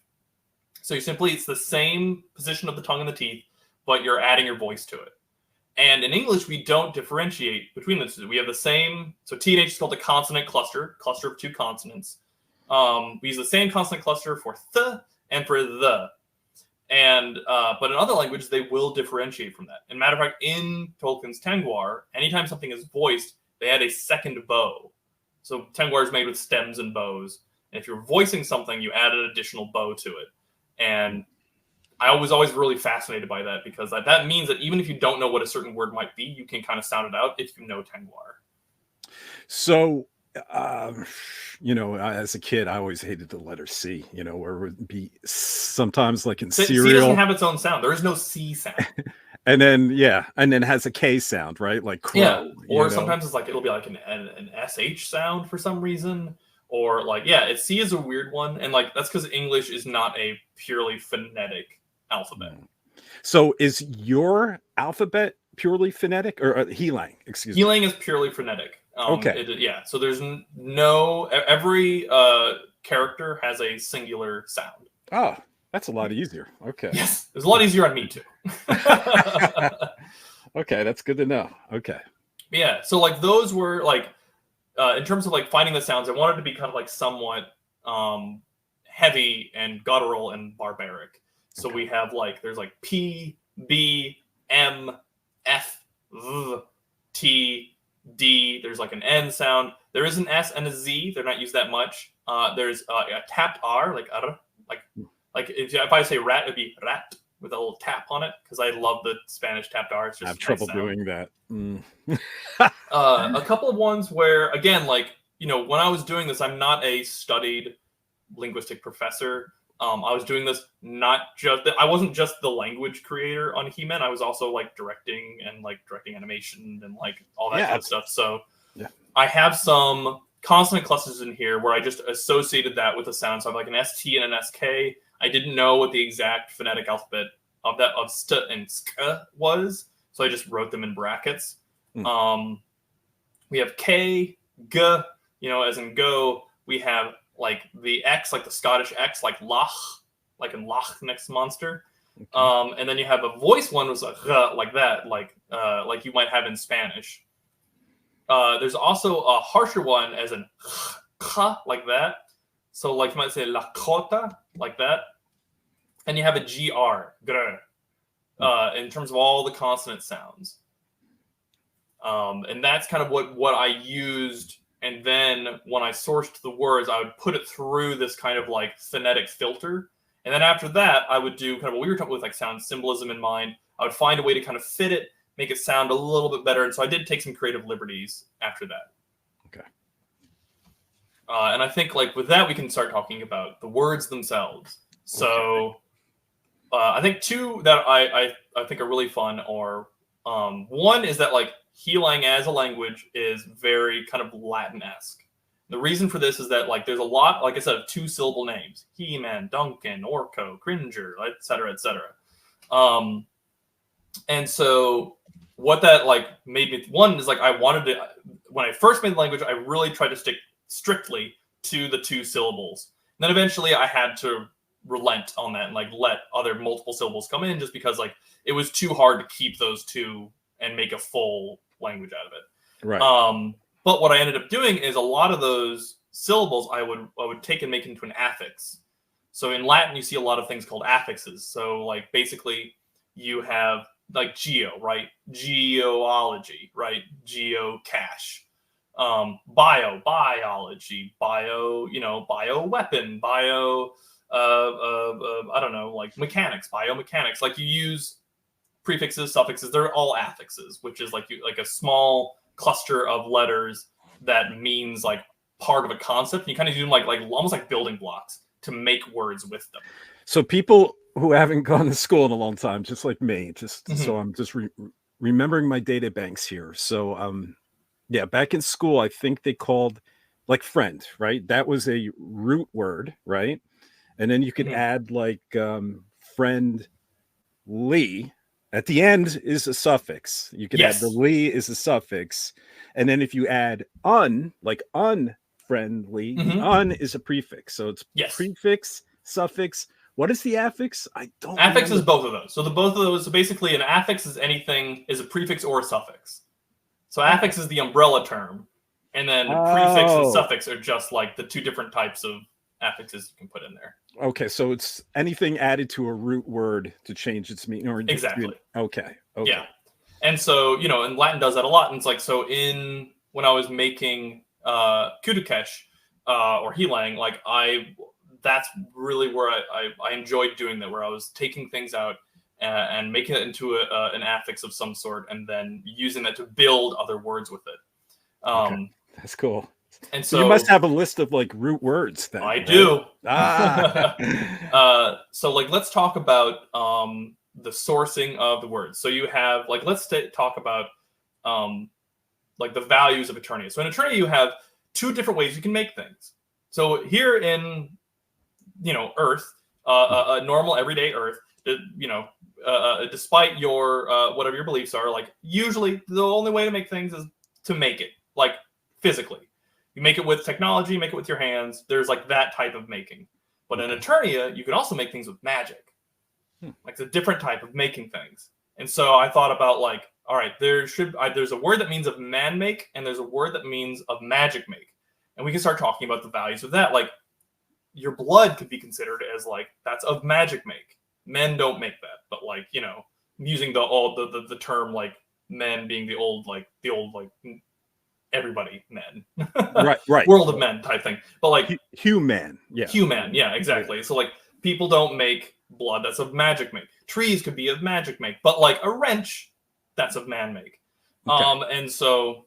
So it's the same position of the tongue and the teeth, but you're adding your voice to it. And in English, we don't differentiate between the two. We have the same, so TNH is called a consonant cluster of 2 consonants. We use the same consonant cluster for th and for the. And but in other languages, they will differentiate from that. And matter of fact, in Tolkien's Tengwar, anytime something is voiced, they add a second bow. So Tengwar is made with stems and bows. And if you're voicing something, you add an additional bow to it. And I was always really fascinated by that, because that means that even if you don't know what a certain word might be, you can kind of sound it out if you know Tengwar. So, um, as a kid, I always hated the letter C, where it would be sometimes like in C doesn't cereal. have its own sound. There is no C sound. And then, yeah, and then it has a K sound, right? Like Yeah, crow, or sometimes it's like it'll be like an SH sound for some reason, or like C is a weird one, and like that's because English is not a purely phonetic alphabet. So is your alphabet purely phonetic or He-Lang? Excuse me. He-Lang is purely phonetic. Okay. So there's every character has a singular sound. Oh, that's a lot easier. Okay. Yes, it's a lot easier on me too. Okay, that's good to know. Okay. Yeah, so like those were like in terms of like finding the sounds, I wanted to be kind of like somewhat heavy and guttural and barbaric. So we have like there's like P, B, M, F, V, T, D. There's like an N sound. There is an S and a Z. They're not used that much. There's a tapped R, like R, like if I say rat, it'd be rat with a little tap on it because I love the Spanish tapped R. It's just I have trouble doing that. A couple of ones where, again, like, when I was doing this, I'm not a studied linguistic professor. I was doing this I wasn't just the language creator on He-Man. I was also like directing animation and like all that kind of stuff. So I have some consonant clusters in here where I just associated that with a sound. So I have like an ST and an SK. I didn't know what the exact phonetic alphabet of st and sk was, so I just wrote them in brackets. We have K, G, as in go. We have like the X, like the Scottish X, like Lach, like in Loch Next Monster. Okay. And then you have a voice one was like that, like you might have in Spanish. There's also a harsher one as in like that. So like you might say la cota, like that. And you have a gr, in terms of all the consonant sounds. And that's kind of what I used. And then when I sourced the words, I would put it through this kind of like phonetic filter. And then after that, I would do kind of what we were talking with, like sound symbolism in mind. I would find a way to kind of fit it, make it sound a little bit better. And so I did take some creative liberties after that. Okay. And I think like with that, we can start talking about the words themselves. So I think two that I think are really fun are, one is that like He-Lang as a language is very kind of Latin-esque. The reason for this is that like there's a lot, like I said, of two-syllable names: He-Man, Duncan, Orko, Cringer, et cetera, et cetera. And so what that like made me, one is like I wanted to, when I first made the language, I really tried to stick strictly to the two syllables. And then eventually I had to relent on that and like let other multiple syllables come in, just because like it was too hard to keep those two and make a full language out of it. Right. But what I ended up doing is a lot of those syllables I would take and make into an affix. So in Latin, you see a lot of things called affixes. So like basically you have like geo, right? Geology, right? Geocache. Biology, bioweapon, I don't know, like mechanics, biomechanics. Like you use prefixes, suffixes, they're all affixes, which is like a small cluster of letters that means like part of a concept. You kind of do them like almost like building blocks to make words with them. So people who haven't gone to school in a long time, just like me, so I'm just remembering my data banks here. So back in school, I think they called like friend, right? That was a root word, right? And then you could add like friendly. At the end is a suffix. You could add the "ly" is a suffix. And then if you add like unfriendly, the "un" is a prefix. So it's prefix, suffix. What is the affix? I don't know. Affix is both of those. So so basically an affix is a prefix or a suffix. So affix is the umbrella term. And then prefix and suffix are just like the two different types of affixes you can put in there. Okay, so it's anything added to a root word to change its meaning. Exactly. Okay. Yeah. And so, and Latin does that a lot. And it's like, so when I was making Kudu-Kesh or He-Lang, like that's really where I enjoyed doing that, where I was taking things out and making it into an affix of some sort and then using that to build other words with it. That's cool. And So you must have a list of like root words then. I right? do. Ah. So like, let's talk about the sourcing of the words. So you have like, let's talk about like the values of Eternia. So in Eternia, you have two different ways you can make things. So here in, Earth, a normal everyday Earth, despite your whatever your beliefs are, like usually the only way to make things is to make it like physically. You make it with technology, make it with your hands. There's like that type of making. But in Eternia, you can also make things with magic. Like it's a different type of making things. And so I thought about like, all right, there's a word that means of man make, and there's a word that means of magic make. And we can start talking about the values of that. Like your blood could be considered as like, that's of magic make. Men don't make that. But like, using the term like men being the old everybody men. right. World of men type thing. But like human. Yeah. Human. Yeah, exactly. Yeah. So like people don't make blood that's of magic make. Trees could be of magic make, but like a wrench, that's of man make. Okay. And so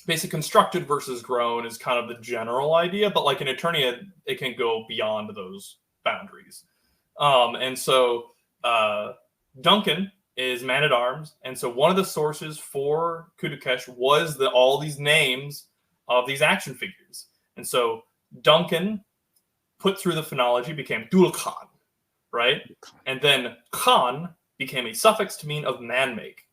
basic constructed versus grown is kind of the general idea, but like in Eternia, it can go beyond those boundaries. And so Duncan is man-at-arms, and so one of the sources for Kudu-Kesh was all these names of these action figures. And so Duncan, put through the phonology, became Dul-Khan, right? And then Khan became a suffix to mean of man-make.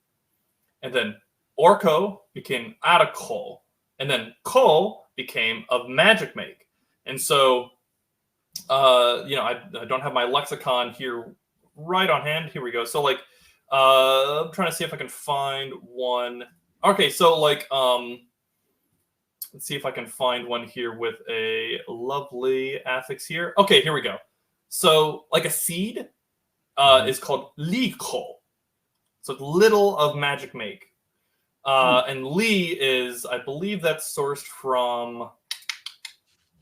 And then Orko became Arakol. And then Ko became of magic make. And so, I don't have my lexicon here right on hand. Here we go. So like, I'm trying to see if I can find one. Okay, so like, let's see if I can find one here with a lovely affix here. Okay, here we go. So like a seed is called Liko. So it's little of magic make. And Li is, I believe that's sourced from,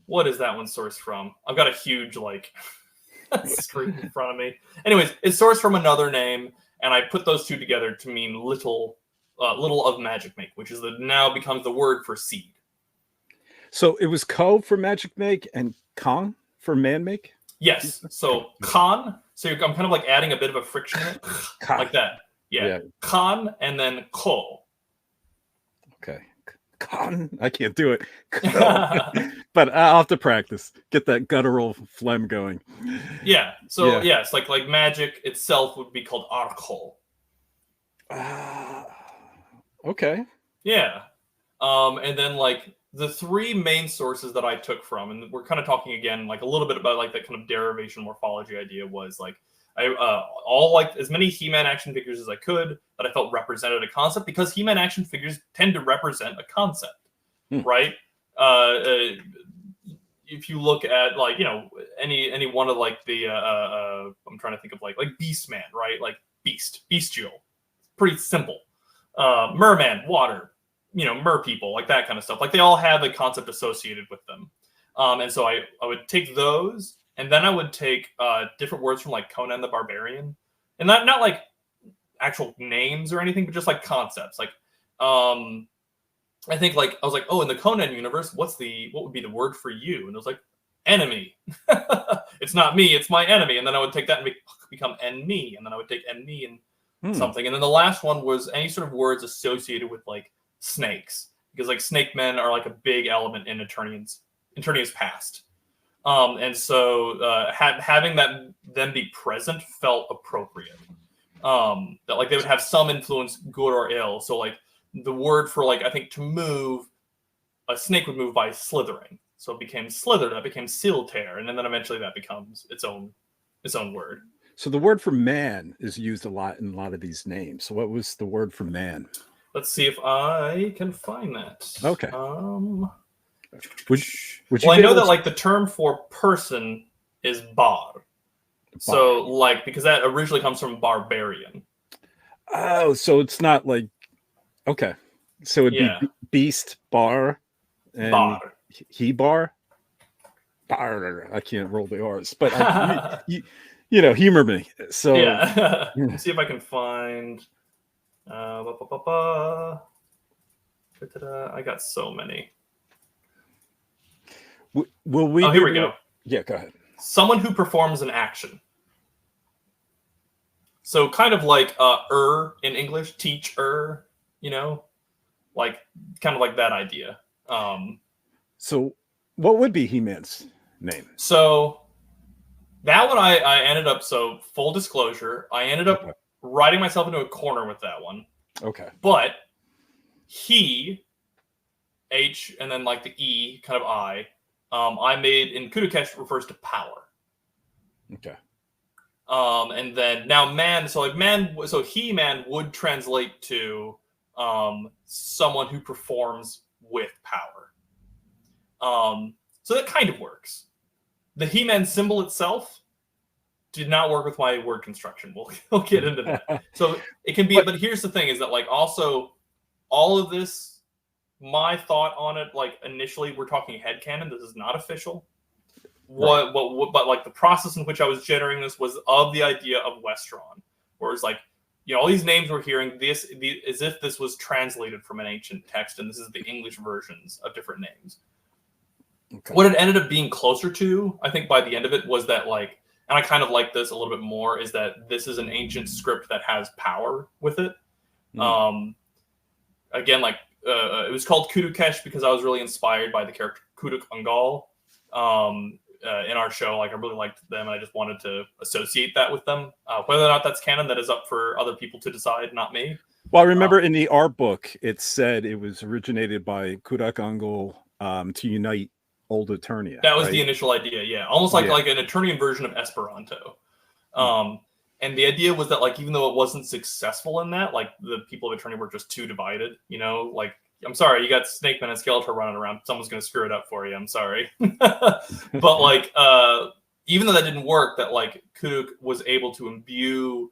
what is that one sourced from? I've got a huge like screen in front of me. Anyways, it's sourced from another name. And I put those two together to mean little of magic make, which is now becomes the word for seed. So it was Ko for magic make and Kong for man make? Yes. So Khan. So I'm kind of like adding a bit of a friction like that. Yeah. Khan and then Ko. Okay. Khan. I can't do it. But I'll have to practice. Get that guttural phlegm going. Yeah. So it's like magic itself would be called Arkol. Okay. Yeah. And then like the three main sources that I took from, and we're kind of talking again like a little bit about like that kind of derivation morphology idea, was like I all like as many He-Man action figures as I could that I felt represented a concept, because He-Man action figures tend to represent a concept, right? If you look at like any one of like the I'm trying to think of like Beastman, right? Like bestial, pretty simple. Merman, water, mer people, like that kind of stuff. Like they all have a concept associated with them. And so I would take those, and then I would take different words from like Conan the Barbarian, and not like actual names or anything, but just like concepts. Like I think like I was like, oh, in the Conan universe, what would be the word for you? And it was like enemy. It's not me, it's my enemy. And then I would take that and become en-me, and then I would take en-me and something. And then the last one was any sort of words associated with like snakes, because like snake men are like a big element in Eternia's past. And so having them be present felt appropriate. That like they would have some influence, good or ill. So like the word for like, I think to move, a snake would move by slithering. So it became slither, that became silter, and then eventually that becomes its own word. So the word for man is used a lot in a lot of these names. So what was the word for man? Let's see if I can find that. Okay. I know that like the term for person is bar. So like, because that originally comes from barbarian. Oh, so it's not like, okay. So it'd be beast, bar, and bar. He-bar. Bar. I can't roll the R's, but humor me. So Let's see if I can find. I got so many. Will we? Oh, here we go. Yeah, go ahead. Someone who performs an action. So kind of like in English, teacher, like kind of like that idea. So what would be He-Man's name? So that one I ended up, so full disclosure, I ended up writing myself into a corner with that one. Okay. But he, H, and then like the E, kind of I made in Kudu-Kesh refers to power. Okay. And then now man, so like man, so He-Man would translate to someone who performs with power. So that kind of works. The He-Man symbol itself did not work with my word construction. We'll get into that. So it can be, but here's the thing: is that like also all of this, my thought on it, like initially we're talking headcanon. This is not official. But like the process in which I was generating this was of the idea of Westron, where it's like, all these names we're hearing as if this was translated from an ancient text, and this is the English versions of different names. Okay. What it ended up being closer to, I think, by the end of it was that like, and I kind of like this a little bit more, is that this is an ancient script that has power with it. Again, like it was called Kudu-Kesh because I was really inspired by the character Kudu-Kesh in our show. Like I really liked them, and I just wanted to associate that with them. Whether or not that's canon, that is up for other people to decide, not me. Well, I remember in the art book, it said it was originated by Kudu-Kesh to unite Old Eternia. That was the initial idea, yeah. Almost like an Eternian version of Esperanto. And the idea was that, like, even though it wasn't successful in that, like, the people of Eternia were just too divided, like, I'm sorry, you got Snake Man and Skeletor running around. Someone's going to screw it up for you. I'm sorry. But, like, even though that didn't work, that, like, Kudu was able to imbue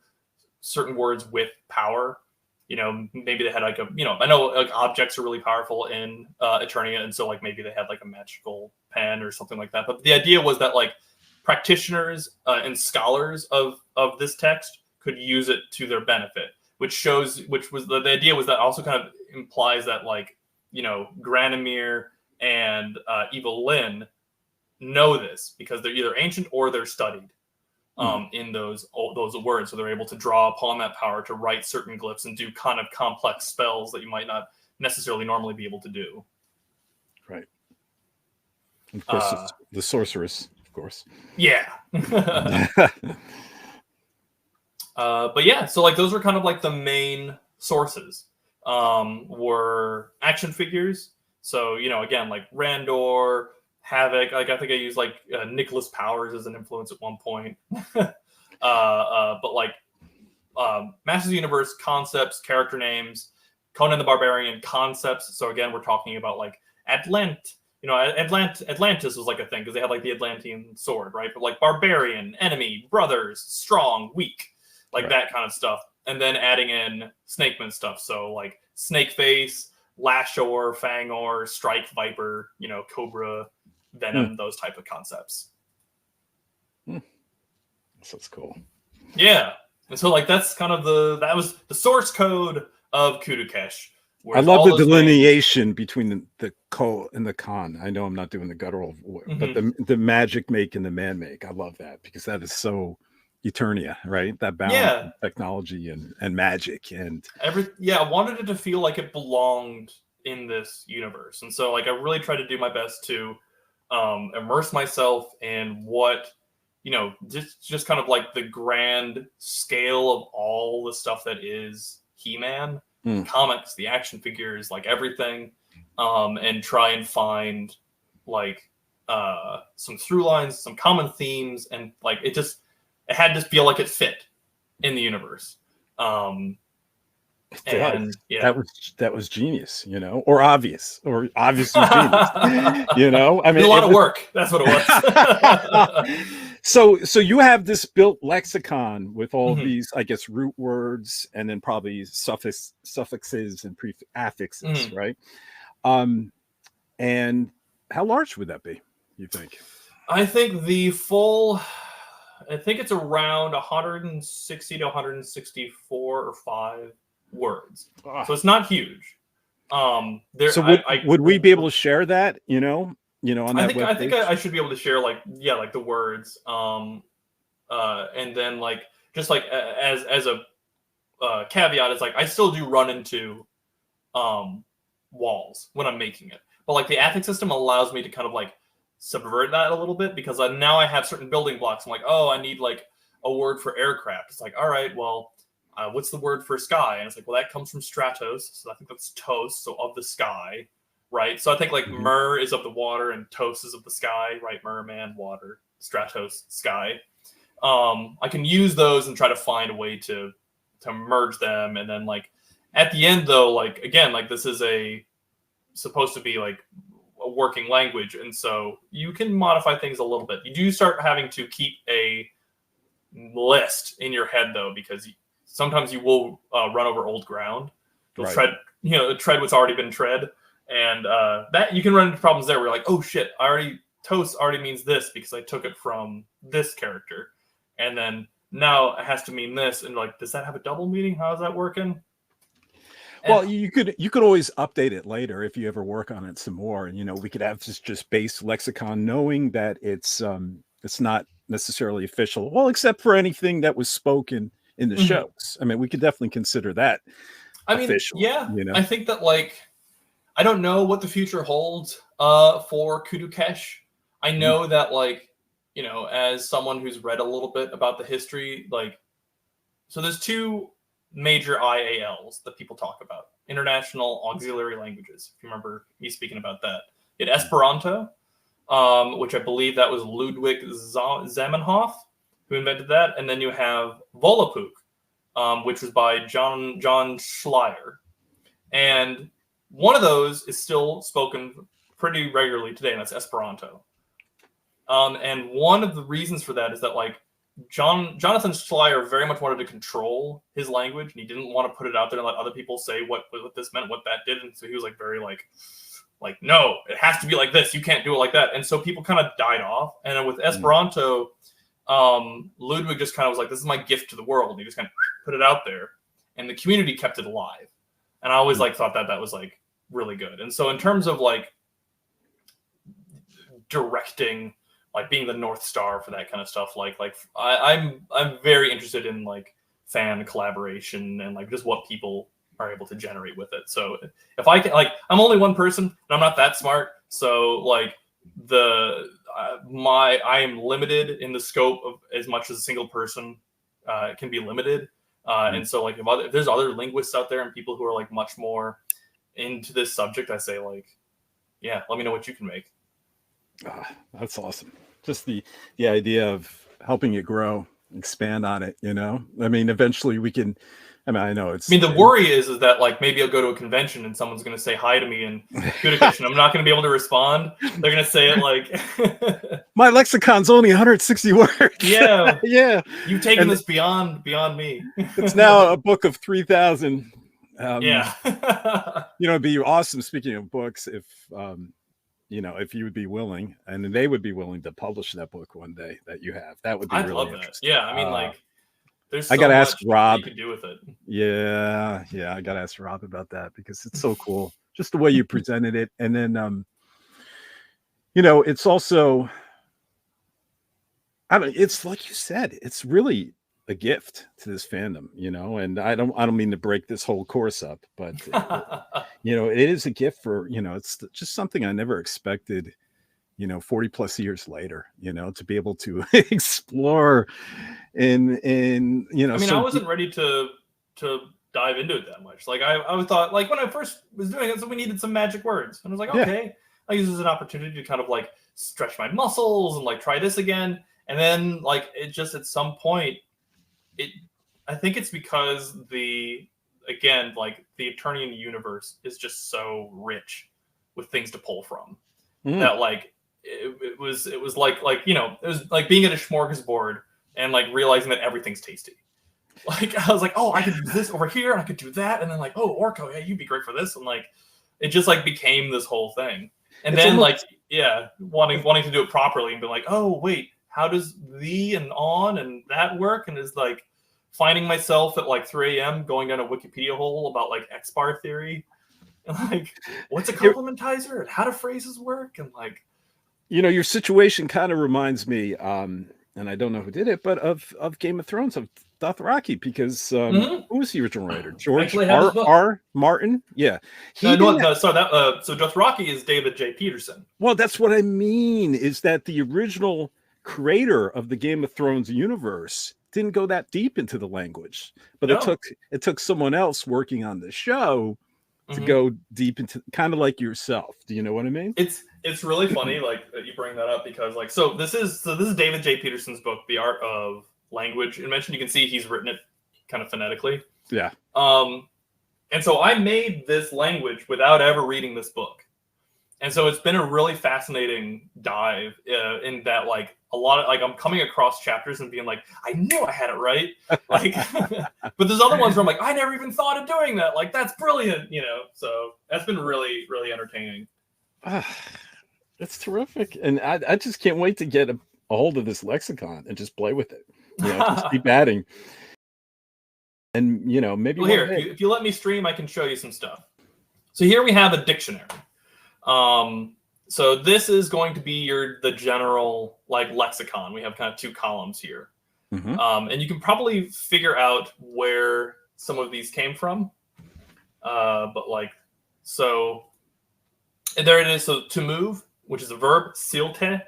certain words with power. Maybe they had like I know like objects are really powerful in Eternia, and so like maybe they had like a magical pen or something like that. But the idea was that like practitioners and scholars of this text could use it to their benefit, which was the idea was that also kind of implies that like Granomir and Evelyn know this because they're either ancient or they're studied. In those words, so they're able to draw upon that power to write certain glyphs and do kind of complex spells that you might not necessarily normally be able to do. Right. Of course, the sorceress, of course. Yeah. But yeah, so like those were kind of like the main sources. Were action figures. So again, like Randor, Havoc, like I think I used like Nicholas Powers as an influence at one point. But like Masters of the Universe concepts, character names, Conan the Barbarian concepts. So again, we're talking about like Atlantis was like a thing because they had like the Atlantean sword, right? But like barbarian, enemy, brothers, strong, weak, like that kind of stuff. And then adding in Snakeman stuff. So like Snakeface, Lashor, Fangor, Strike Viper, Cobra, Venom, those type of concepts. That's cool. Yeah. And so like that's kind of that was the source code of Kudu-Kesh. I love the delineation between the ko and the con. I know I'm not doing the guttural, but the magic make and the man make. I love that because that is so Eternia, right? That balance of technology and magic and I wanted it to feel like it belonged in this universe. And so like I really tried to do my best to immerse myself in what just kind of like the grand scale of all the stuff that is He-Man, comics, the action figures, like everything, and try and find like some through lines, some common themes, and like it had to feel like it fit in the universe. That was genius, or obviously genius. I mean, a lot of work. That's what it was. So you have this built lexicon with all these, I guess, root words, and then probably suffixes and affixes, right? And how large would that be, you think? I think it's around 160 to 164 or 5 words. So it's not huge. Would we be able to share that, on that web I think I should be able to share like the words, and then like just like as a caveat, it's like I still do run into walls when I'm making it, but like the affix system allows me to kind of like subvert that a little bit, because now I have certain building blocks. I'm like, oh, I need like a word for aircraft. It's like, all right, well, what's the word for sky? And it's like, well, that comes from stratos, so I think that's tos, so of the sky, right? So I think like mer is of the water and tos is of the sky, right? Mer, man, water, stratos, sky. I can use those and try to find a way to merge them, and then like at the end though, like again, like this is supposed to be like a working language, and so you can modify things a little bit. You do start having to keep a list in your head though, because sometimes you will run over old ground. You'll tread what's already been tread, and that you can run into problems there where you're like, oh shit, tos already means this because I took it from this character, and then now it has to mean this, and like, does that have a double meaning? How is that working? Well, you could always update it later if you ever work on it some more, and we could have just base lexicon, knowing that it's not necessarily official, well, except for anything that was spoken in the shows. I mean, we could definitely consider that official. I think that like I don't know what the future holds for Kudu-Kesh. I know that like as someone who's read a little bit about the history, like, so there's two major IALs that people talk about: International Auxiliary Languages. If you remember me speaking about that, you had Esperanto, which I believe that was Ludwig Zamenhof who invented that, and then you have Volapük, which was by John Schleyer, and one of those is still spoken pretty regularly today, and that's Esperanto. And one of the reasons for that is that like Jonathan Schleyer very much wanted to control his language, and he didn't want to put it out there and let other people say what this meant, what that did. And so he was like very like, no, it has to be like this. You can't do it like that. And so people kind of died off. And then with Esperanto, Ludwig just kind of was like, this is my gift to the world. And he just kind of put it out there, and the community kept it alive. And I always like thought that was like really good. And so in terms of like directing, like being the North Star for that kind of stuff, like I'm very interested in like fan collaboration and like just what people are able to generate with it. So if I can, like, I'm only one person and I'm not that smart, so like I am limited in the scope of as much as a single person can be limited. And so like if there's other linguists out there and people who are like much more into this subject, I say like, yeah, let me know what you can make. That's awesome. Just the idea of helping it grow, expand on it, I mean, eventually we can, I know it's, the worry is that like maybe I'll go to a convention and someone's going to say hi to me in Kudu-Kesh, and I'm not going to be able to respond. They're going to say it like my lexicon's only 160 words. Yeah. Yeah. You've taken this beyond me. It's now a book of 3,000. Yeah. It'd be awesome, speaking of books, if if you would be willing, and they would be willing to publish that book one day that you have, that would be really love interesting. That. Yeah, I mean, like, there's so I gotta much ask Rob. you can do with it. Yeah, I gotta ask Rob about that, because it's so cool, just the way you presented it, and then it's also, it's like you said, it's really a gift to this fandom, and I don't mean to break this whole course up, but it is a gift for, it's just something I never expected, 40 plus years later, to be able to explore in I wasn't ready to dive into it that much. Like I thought, like when I first was doing it, so we needed some magic words, and I was like, okay, I use this as an opportunity to kind of like stretch my muscles and like try this again. And then like it just at some point, I think it's because the Eternian universe is just so rich with things to pull from that like it was like it was like being at a smorgasbord and like realizing that everything's tasty. Like I was like, oh, I could use this over here and I could do that, and then like, oh, Orko, yeah, you'd be great for this, and like it just like became this whole thing. And it's then almost, wanting to do it properly and be like, oh wait, how does the and on and that work? And is like finding myself at like 3 a.m. going down a Wikipedia hole about like Xbar theory and like what's a complementizer and how do phrases work, and like Your situation kind of reminds me, and I don't know who did it, but of Game of Thrones, of Doth-Raki, because who was the original writer? George Actually, I have his book. R. Martin. Yeah, so Doth-Raki is David J. Peterson. Well, that's what I mean. Is that the original creator of the Game of Thrones universe didn't go that deep into the language, but it took someone else working on the show to go deep into, kind of like yourself. Do you know what I mean? It's really funny, like, that you bring that up, because like this is David J. Peterson's book, The Art of Language Invention. You can see he's written it kind of phonetically. Yeah. And so I made this language without ever reading this book. And so it's been a really fascinating dive in that, like, a lot of, like, I'm coming across chapters and being like, I knew I had it right. Like, but there's other ones where I'm like, I never even thought of doing that. Like, that's brilliant, So that's been really, really entertaining. It's terrific. And I just can't wait to get a hold of this lexicon and just play with it. Just keep adding. And, maybe here, if you let me stream, I can show you some stuff. So here we have a dictionary. So this is going to be the general, like, lexicon. We have kind of two columns here. And you can probably figure out where some of these came from. But like, so there it is. So to move, which is a verb, silte.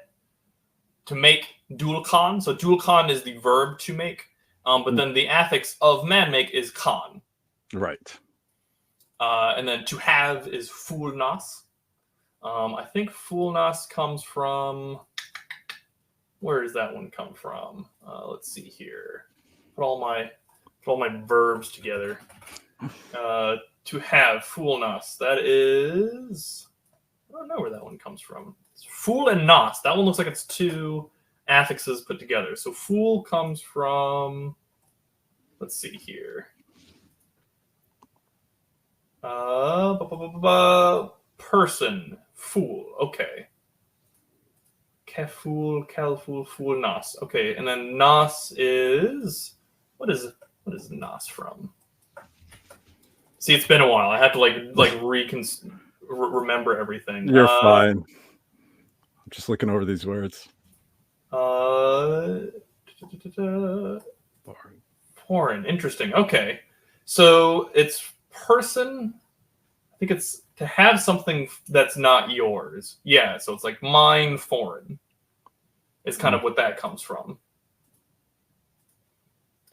To make, dulkan. So dulkan is the verb to make. But then the affix of man make is kan. Right. And then to have is fulnas. I think fulnas comes from, where does that one come from? Let's see here. Put all my verbs together. To have, fulnas. That is, I don't know where that one comes from. It's ful and nas. That one looks like it's two affixes put together. So ful comes from, let's see here. Person, fool. Okay. Keful, kelful, fool, nas. Okay, and then nas is, what is nas from? See, it's been a while. I have to remember everything. You're fine. I'm just looking over these words. Foreign. Interesting. Okay. So it's person. I think it's to have something that's not yours. Yeah. So it's like mine foreign is kind of what that comes from.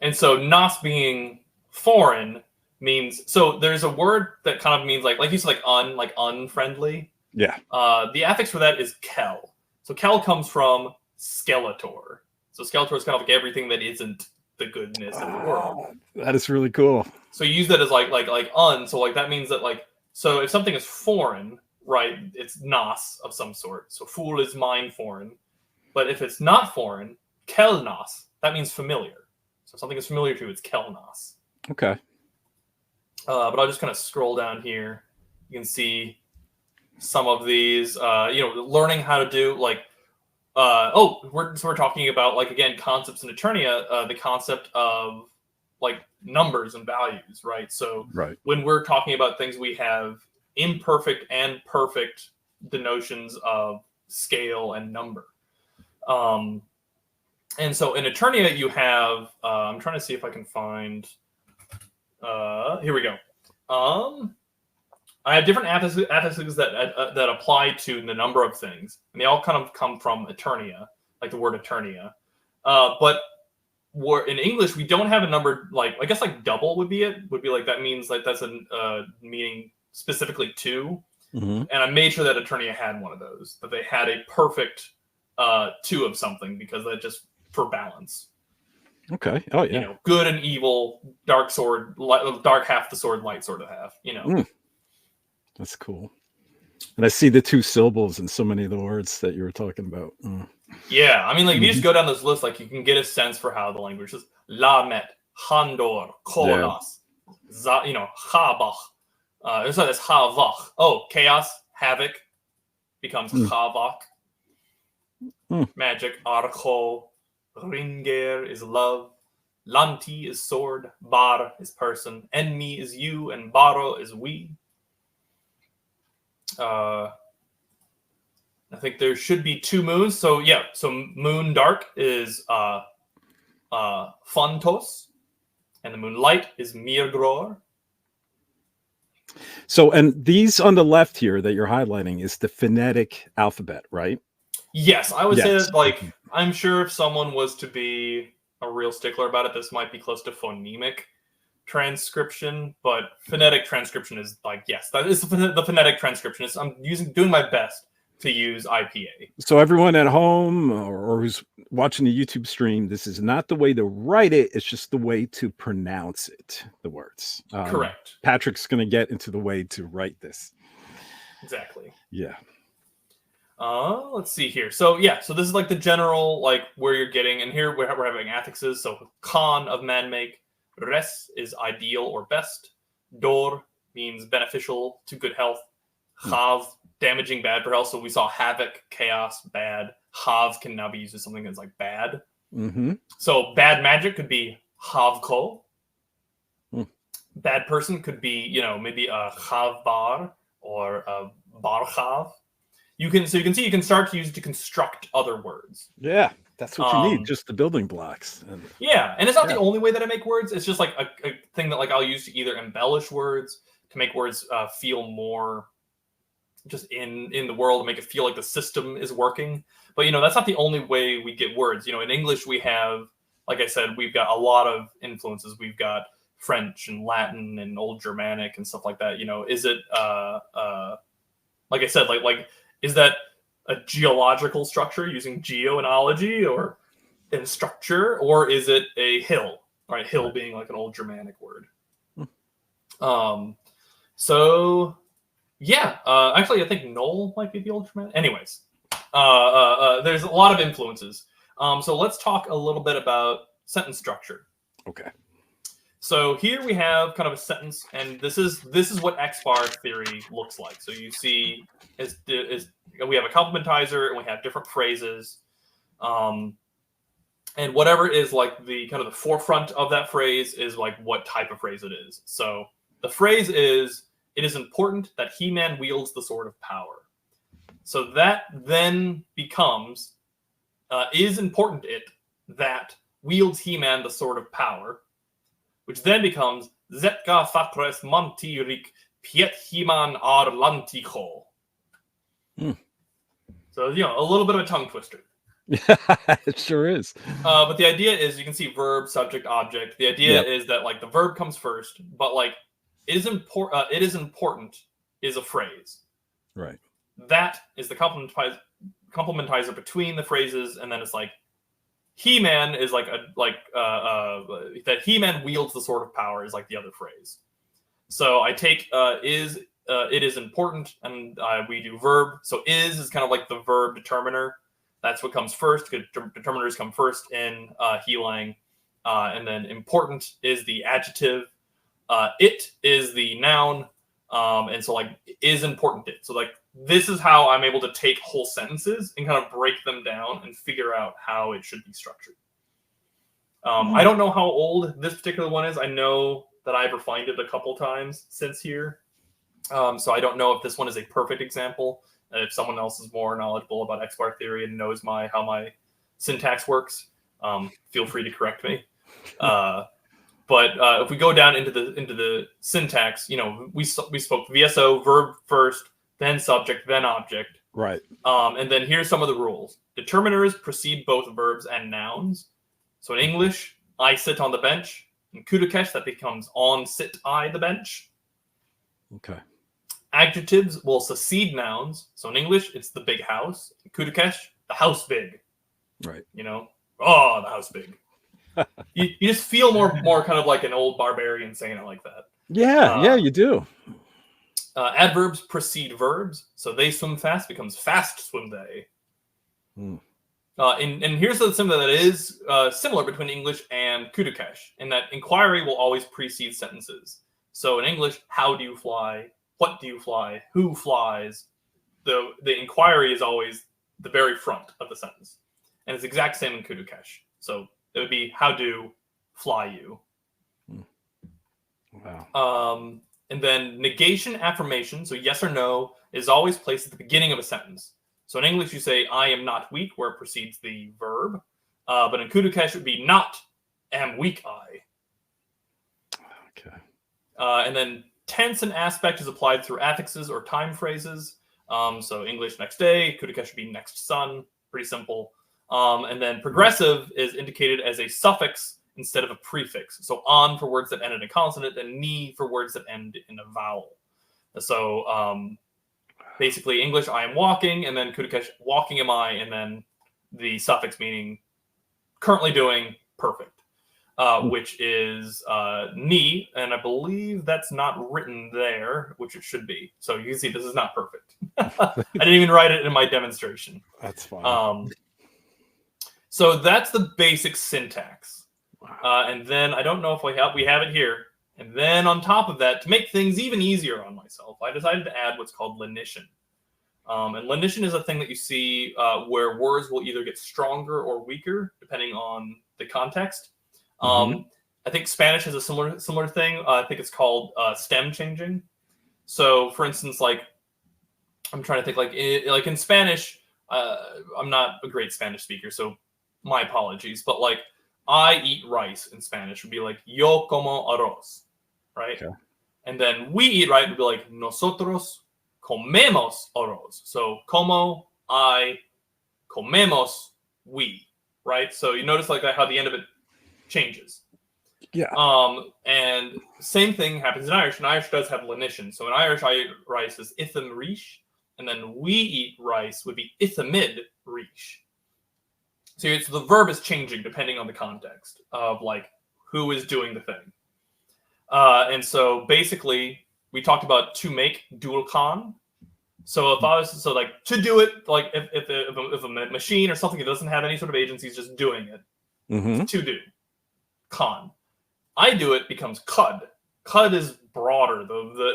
And so nas being foreign means, so there's a word that kind of means like you said, like unfriendly. Yeah. The affix for that is kel. So kel comes from skeletor. So skeletor is kind of like everything that isn't the goodness of the world. That is really cool. So you use that as like un. So like that means that like, so if something is foreign, right, it's nas of some sort. So fool is mine foreign. But if it's not foreign, kel nas, that means familiar. So if something is familiar to you, it's kel nas. Okay. But I'll just kind of scroll down here. You can see some of these, learning how to do like, we're talking about, like, again, concepts in Eternia, the concept of like numbers and values, right? So when we're talking about things, we have imperfect and perfect denotions of scale and number. And so in Eternia, you have, I'm trying to see if I can find, here we go. I have different affixes that apply to the number of things, and they all kind of come from Eternia, like the word Eternia. But in English, we don't have a number, like, I guess like double would be like, that means like that's a meaning specifically two. And I made sure that Eternia had one of those, that they had a perfect two of something, because that just for balance. Okay. Oh yeah. Good and evil, dark sword, dark half the sword, light sword of half. That's cool. And I see the two syllables in so many of the words that you were talking about. Yeah, I mean, like, if you just go down this list, like, you can get a sense for how the language is. Lamet, Handor, Kolas, Chabach. So that's Havach. Oh, chaos, havoc becomes Havach. Magic, Archo. Ringer is love. Lanti is sword. Bar is person. Enmi is you. And Baro is we. think there should be 2 moons. So yeah, so moon dark is Fontos, and the moon light is Mirgror. So, and these on the left here that you're highlighting is the phonetic alphabet, right? Yes, I would say Yes. that, like, I'm sure if someone was to be a real stickler about it, this might be close to phonemic transcription, but phonetic transcription is like, yes, that is the phonetic transcription. I'm doing my best to use IPA. So everyone at home or who's watching the YouTube stream, this is not the way to write it. It's just the way to pronounce it, the words. Correct. Patrick's going to get into the way to write this. Exactly. Yeah. Let's see here. So yeah, so this is like the general, like where you're getting, and here we're having affixes. So con of man make, res is ideal or best, dor means beneficial to good health, chav damaging, bad for health. So we saw havoc, chaos, bad. Hav can now be used as something that's like bad. Mm-hmm. So bad magic could be havko. Hmm. Bad person could be, maybe a chavbar or a barchav. You can start to use it to construct other words. Yeah, that's what you need, just the building blocks. Yeah, and it's not the only way that I make words. It's just like a thing that like I'll use to either embellish words, to make words feel more just in the world, to make it feel like the system is working. But that's not the only way we get words. In English we have, like I said, we've got a lot of influences. We've got French and Latin and Old Germanic and stuff like that. Is it like I said, like is that a geological structure using geo-ology or in structure, or is it a hill? Right, hill being like an Old Germanic word. So yeah, actually I think knoll might be the Old Germanic. Anyways, there's a lot of influences. So let's talk a little bit about sentence structure. Okay. So here we have kind of a sentence, and this is what Xbar theory looks like. So you see, we have a complementizer, and we have different phrases, and whatever is like the kind of the forefront of that phrase is like what type of phrase it is. So the phrase is, "It is important that He-Man wields the sword of power." So that then becomes, "is important it that wields He-Man the sword of power," which then becomes Zetka Fakres Mantirik Piet He-Man Ar Lanticho. So, a little bbit of a tongue twister. It sure is. But the idea is, you can see verb, subject, object. The idea is that like the verb comes first, but like it is important is a phrase. Right. That is the complementizer between the phrases, and then it's like He-Man is like that He-Man wields the sword of power is like the other phrase. So I take it is important, and we do verb. So is kind of like the verb determiner. That's what comes first, because determiners come first in He-Lang. And then important is the adjective. It is the noun. And so like is important it. So like this is how I'm able to take whole sentences and kind of break them down and figure out how it should be structured. I don't know how old this particular one is. I know that I've refined it a couple times since here. So I don't know if this one is a perfect example. If someone else is more knowledgeable about Xbar theory and knows how my syntax works, feel free to correct me. But if we go down into the syntax, we spoke VSO, verb first, then subject, then object. Right. And then here's some of the rules. Determiners precede both verbs and nouns. So in English, I sit on the bench. In Kudu-Kesh, that becomes on sit I the bench. Okay. Adjectives will succeed nouns. So in English, it's the big house. In Kudu-Kesh, the house big. Right. The house big. you just feel more kind of like an old barbarian saying it like that. Yeah, you do. Adverbs precede verbs. So they swim fast becomes fast swim they. And here's something that is similar between English and Kudu-Kesh, in that inquiry will always precede sentences. So in English, how do you fly? What do you fly? Who flies? The inquiry is always the very front of the sentence. And it's the exact same in Kudu-Kesh. So it would be, how do fly you? Wow. And then negation affirmation, so yes or no, is always placed at the beginning of a sentence. So in English, you say, I am not weak, where it precedes the verb. But in Kudu-Kesh, it would be not am weak I. Okay. And then tense and aspect is applied through affixes or time phrases. So English next day, Kudu-Kesh would be next sun. Pretty simple. And then progressive is indicated as a suffix instead of a prefix. So on for words that end in a consonant and ni for words that end in a vowel. So basically English, I am walking, and then Kudu-Kesh, walking am I, and then the suffix meaning currently doing, perfect, which is ni, and I believe that's not written there, which it should be. So you can see this is not perfect. I didn't even write it in my demonstration. That's fine. So that's the basic syntax. And then I don't know if we have it here. And then on top of that, to make things even easier on myself, I decided to add what's called lenition. And lenition is a thing that you see where words will either get stronger or weaker depending on the context. I think Spanish has a similar thing. I think it's called stem changing. So, for instance, like I'm trying to think, like in Spanish, I'm not a great Spanish speaker, so my apologies. But like I eat rice in Spanish would be like yo como arroz, right? Okay. And then we eat rice would be like nosotros comemos arroz. So como, I, comemos, we, right? So you notice like how the end of it changes. Yeah. And same thing happens in Irish. And Irish does have lenition. So in Irish, I eat rice is itham rish, and then we eat rice would be ithamid rish. So the verb is changing depending on the context of like who is doing the thing. And so basically, we talked about to make, dual con. So if I was like to do it, like if a machine or something that doesn't have any sort of agency is just doing it, to do, con. I do it becomes cud. Cud is broader,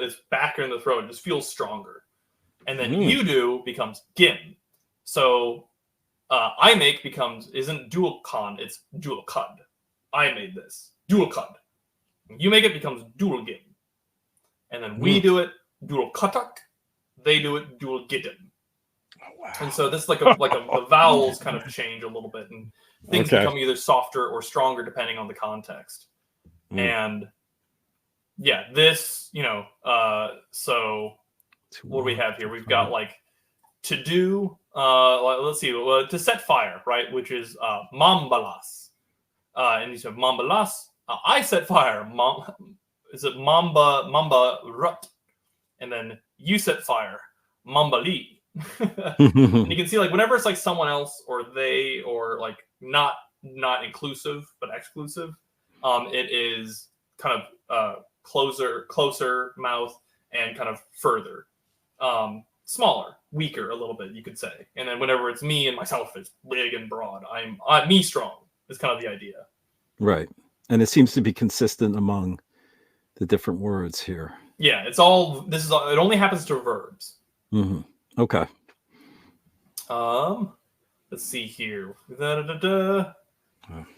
it's back in the throat. It just feels stronger. And then you do becomes gin. So I make isn't dual con, it's dual cud. I made this dual cud. You make it becomes dual gin. And then we do it dual cutak. They do it dual gidden. Oh, wow. And so this is like the vowels kind of change a little bit, and things become either softer or stronger depending on the context. And yeah, this, so what do we have here? We've got like to do, let's see, to set fire, right? Which is mambalas. And you said mambalas. I set fire. Is it mamba rut? And then you set fire. Mambali. And you can see like whenever it's like someone else or they or like not inclusive but exclusive, it is kind of closer mouth and kind of further. Smaller, weaker a little bit, you could say. And then whenever it's me and myself, it's big and broad. I'm me strong is kind of the idea. Right. And it seems to be consistent among the different words here. Yeah, it only happens to verbs. Okay. Let's see here.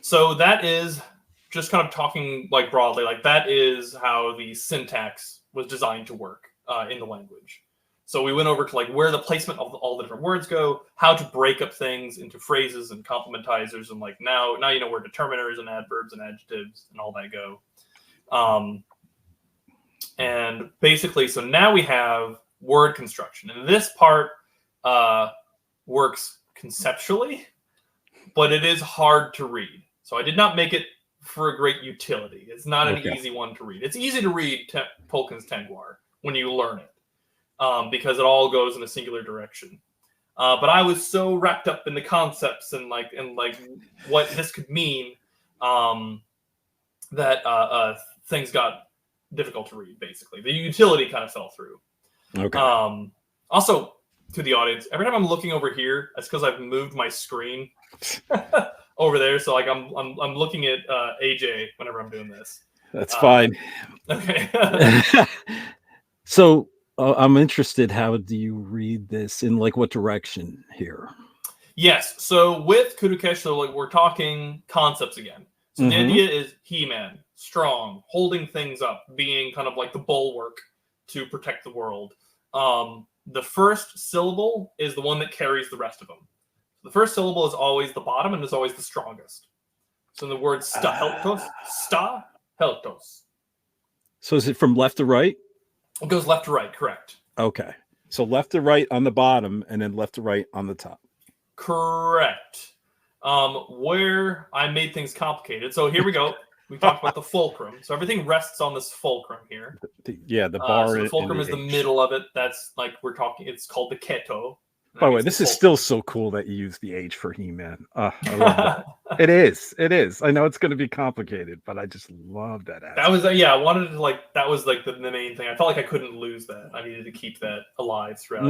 So that is just kind of talking like broadly, like that is how the syntax was designed to work in the language. So we went over to like where the placement of all the different words go, how to break up things into phrases and complementizers, and like now you know where determiners and adverbs and adjectives and all that go. And basically, so now we have word construction, and this part works conceptually, but it is hard to read. So I did not make it for a great utility. It's not an easy one to read. It's easy to read Tolkien's Tengwar when you learn it. Because it all goes in a singular direction. But I was so wrapped up in the concepts and like what this could mean that things got difficult to read, basically. The utility kind of fell through. Okay. Also, to the audience, every time I'm looking over here, that's because I've moved my screen over there. So like I'm looking at AJ whenever I'm doing this. That's fine. Okay. So I'm interested, how do you read this in like what direction here? Yes. So with Kudu-Kesh, so like we're talking concepts again. So the idea is He-Man, strong, holding things up, being kind of like the bulwark to protect the world. the first syllable is the one that carries the rest of them. The first syllable is always the bottom and is always the strongest. So in the word staheltos, staheltos. So is it from left to right? It goes left to right, correct. Okay. So left to right on the bottom and then left to right on the top. Correct. Where I made things complicated. So here we go. We talked about the fulcrum. So everything rests on this fulcrum here. The bar. So the fulcrum is the H. middle of it. That's like we're talking. It's called the keto. By the way, this is still so cool that you use the H for He-Man. I love that. It is. I know it's going to be complicated, but I just love that. That was I wanted to that was like the main thing. I felt like I couldn't lose that. I needed to keep that alive throughout.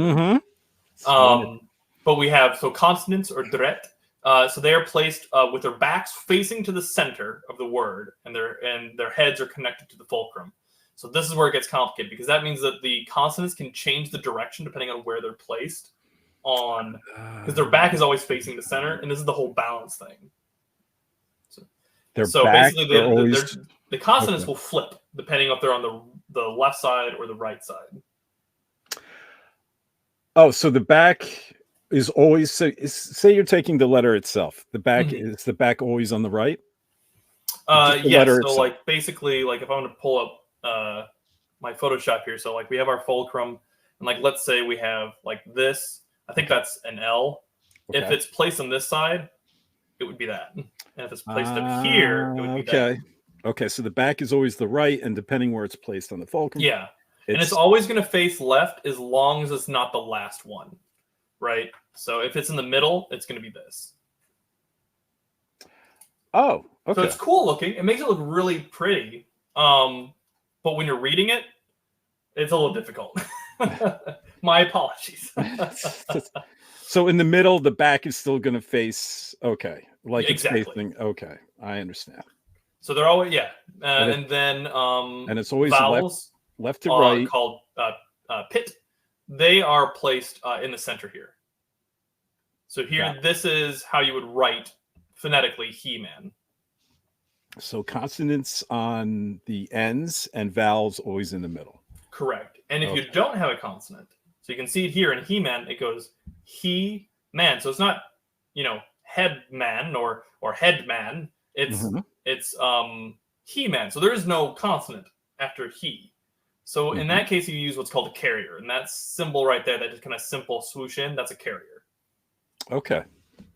Mm-hmm. But we have consonants or dret. So they are placed with their backs facing to the center of the word, and their heads are connected to the fulcrum. So this is where it gets complicated because that means that the consonants can change the direction depending on where they're placed. Because their back is always facing the center, and this is the whole balance thing. So basically, the consonants will flip depending if they're on the left side or the right side. Oh, so the back is always say you're taking the letter itself. The back is the back always on the right. Yeah. So basically, if I want to pull up my Photoshop here, so we have our fulcrum, and let's say we have this. I think that's an L. Okay. If it's placed on this side, it would be that. And if it's placed up here, it would be that. Okay, so the back is always the right, and depending where it's placed on the fulcrum. Yeah. And it's always going to face left as long as it's not the last one, right? So if it's in the middle, it's going to be this. Oh, okay. So it's cool looking. It makes it look really pretty. But when you're reading it, it's a little difficult. My apologies. So in the middle, the back is still going to face. Okay, exactly. It's facing. Okay, I understand. So they're always and then and it's always vowels left to right called pit. They are placed in the center here. So here, this is how you would write phonetically He-Man. So consonants on the ends and vowels always in the middle. Correct. And if you don't have a consonant, so you can see it here in He-Man, it goes He-Man. So it's not, head man or head man. It's He-Man. So there is no consonant after he. So in that case, you use what's called a carrier, and that symbol right there, that just kind of simple swoosh in, that's a carrier. Okay.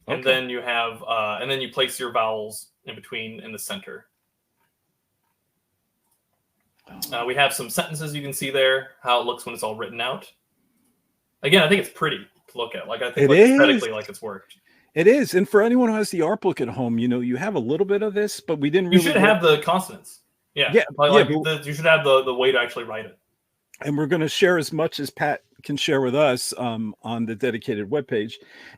And then you have, and then you place your vowels in between in the center. We have some sentences you can see there, how it looks when it's all written out. Again, I think it's pretty to look at. I think aesthetically, it's worked. It is. And for anyone who has the art book at home, you have a little bit of this, but we didn't really... You should have the consonants. Yeah. You should have the way to actually write it. And we're going to share as much as Pat can share with us on the dedicated webpage.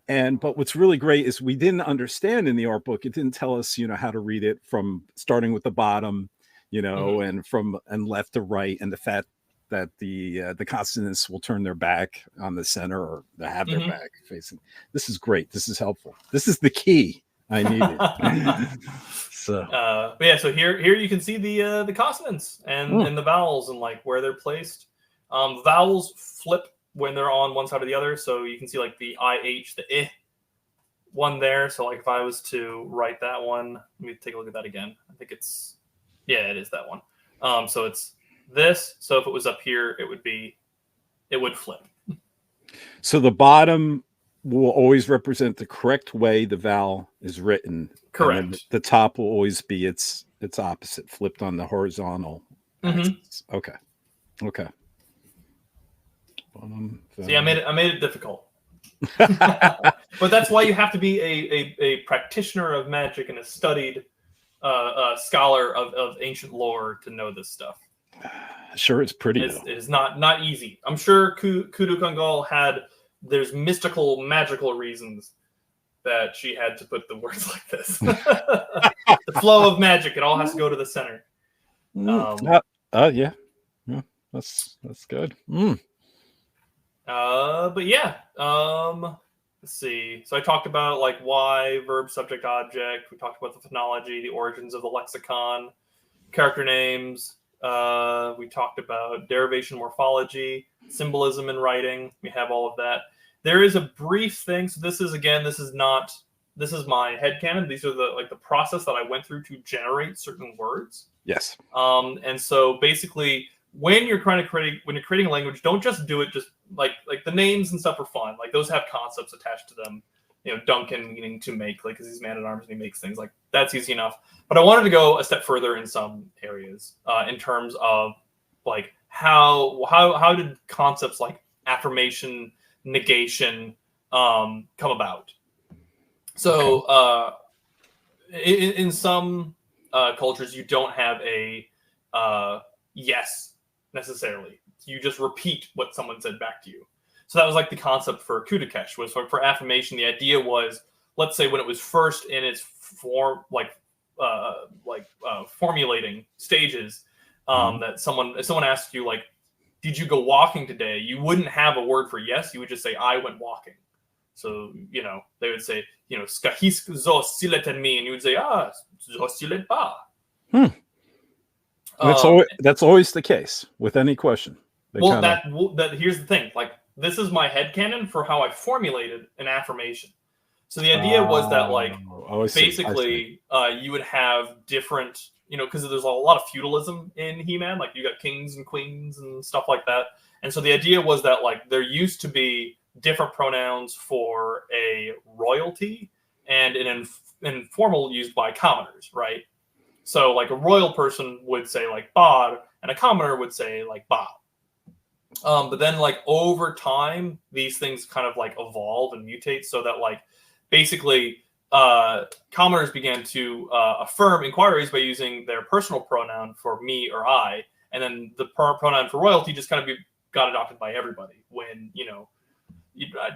But what's really great is we didn't understand in the art book. It didn't tell us, how to read it from starting with the bottom, and left to right, and the fact that the consonants will turn their back on the center or they have their back facing. This is great. This is helpful. This is the key I needed. So here you can see the consonants and the vowels and where they're placed. Vowels flip when they're on one side or the other. So you can see the IH, the I one there. So if I was to write that one, let me take a look at that again. I think it is that one. So it's this. So if it was up here, it would flip. So the bottom will always represent the correct way the vowel is written. Correct. And the top will always be its opposite, flipped on the horizontal axis. Okay. See, I made it difficult. But that's why you have to be a practitioner of magic and a studied scholar of ancient lore to know this stuff. Sure, it's pretty. It is not easy. I'm sure Kudu-Kesh there's mystical, magical reasons that she had to put the words like this. The flow of magic, it all has to go to the center. Yeah, that's good. But yeah, let's see. So I talked about why, verb, subject, object. We talked about the phonology, the origins of the lexicon, character names. We talked about derivation, morphology, symbolism in writing. We have all of that. There is a brief thing. So this is my headcanon. These are the process that I went through to generate certain words. Yes. And so basically, when you're creating a language, don't just do it just like the names and stuff are fun. Like those have concepts attached to them. You know, Duncan meaning to make, like, because he's man at arms and he makes things, like that's easy enough. But I wanted to go a step further in some areas in terms of like how did concepts like affirmation, negation come about. So in some cultures, you don't have a yes necessarily. You just repeat what someone said back to you. So that was like the concept for Kudu-Kesh. Was for affirmation, the idea was, let's say when it was first in its form, formulating stages, that if someone asked you like, did you go walking today? You wouldn't have a word for yes. You would just say, I went walking. So, you know, they would say, you know, skahis zo silet en mi, and you would say, zo silet ba. That's always the case with any question. That here's the thing. Like, this is my headcanon for how I formulated an affirmation. So the idea was that, like, basically, you would have different, you know, because there's a lot of feudalism in He-Man. Like, you got kings and queens and stuff like that. And so the idea was that, like, there used to be different pronouns for a royalty and an informal used by commoners, right? So, like, a royal person would say, like, bod, and a commoner would say, like, ba. But then, like, over time, these things kind of, like, evolve and mutate so that, like, basically, commoners began to affirm inquiries by using their personal pronoun for me or I, and then the pronoun for royalty just kind of got adopted by everybody when, you know,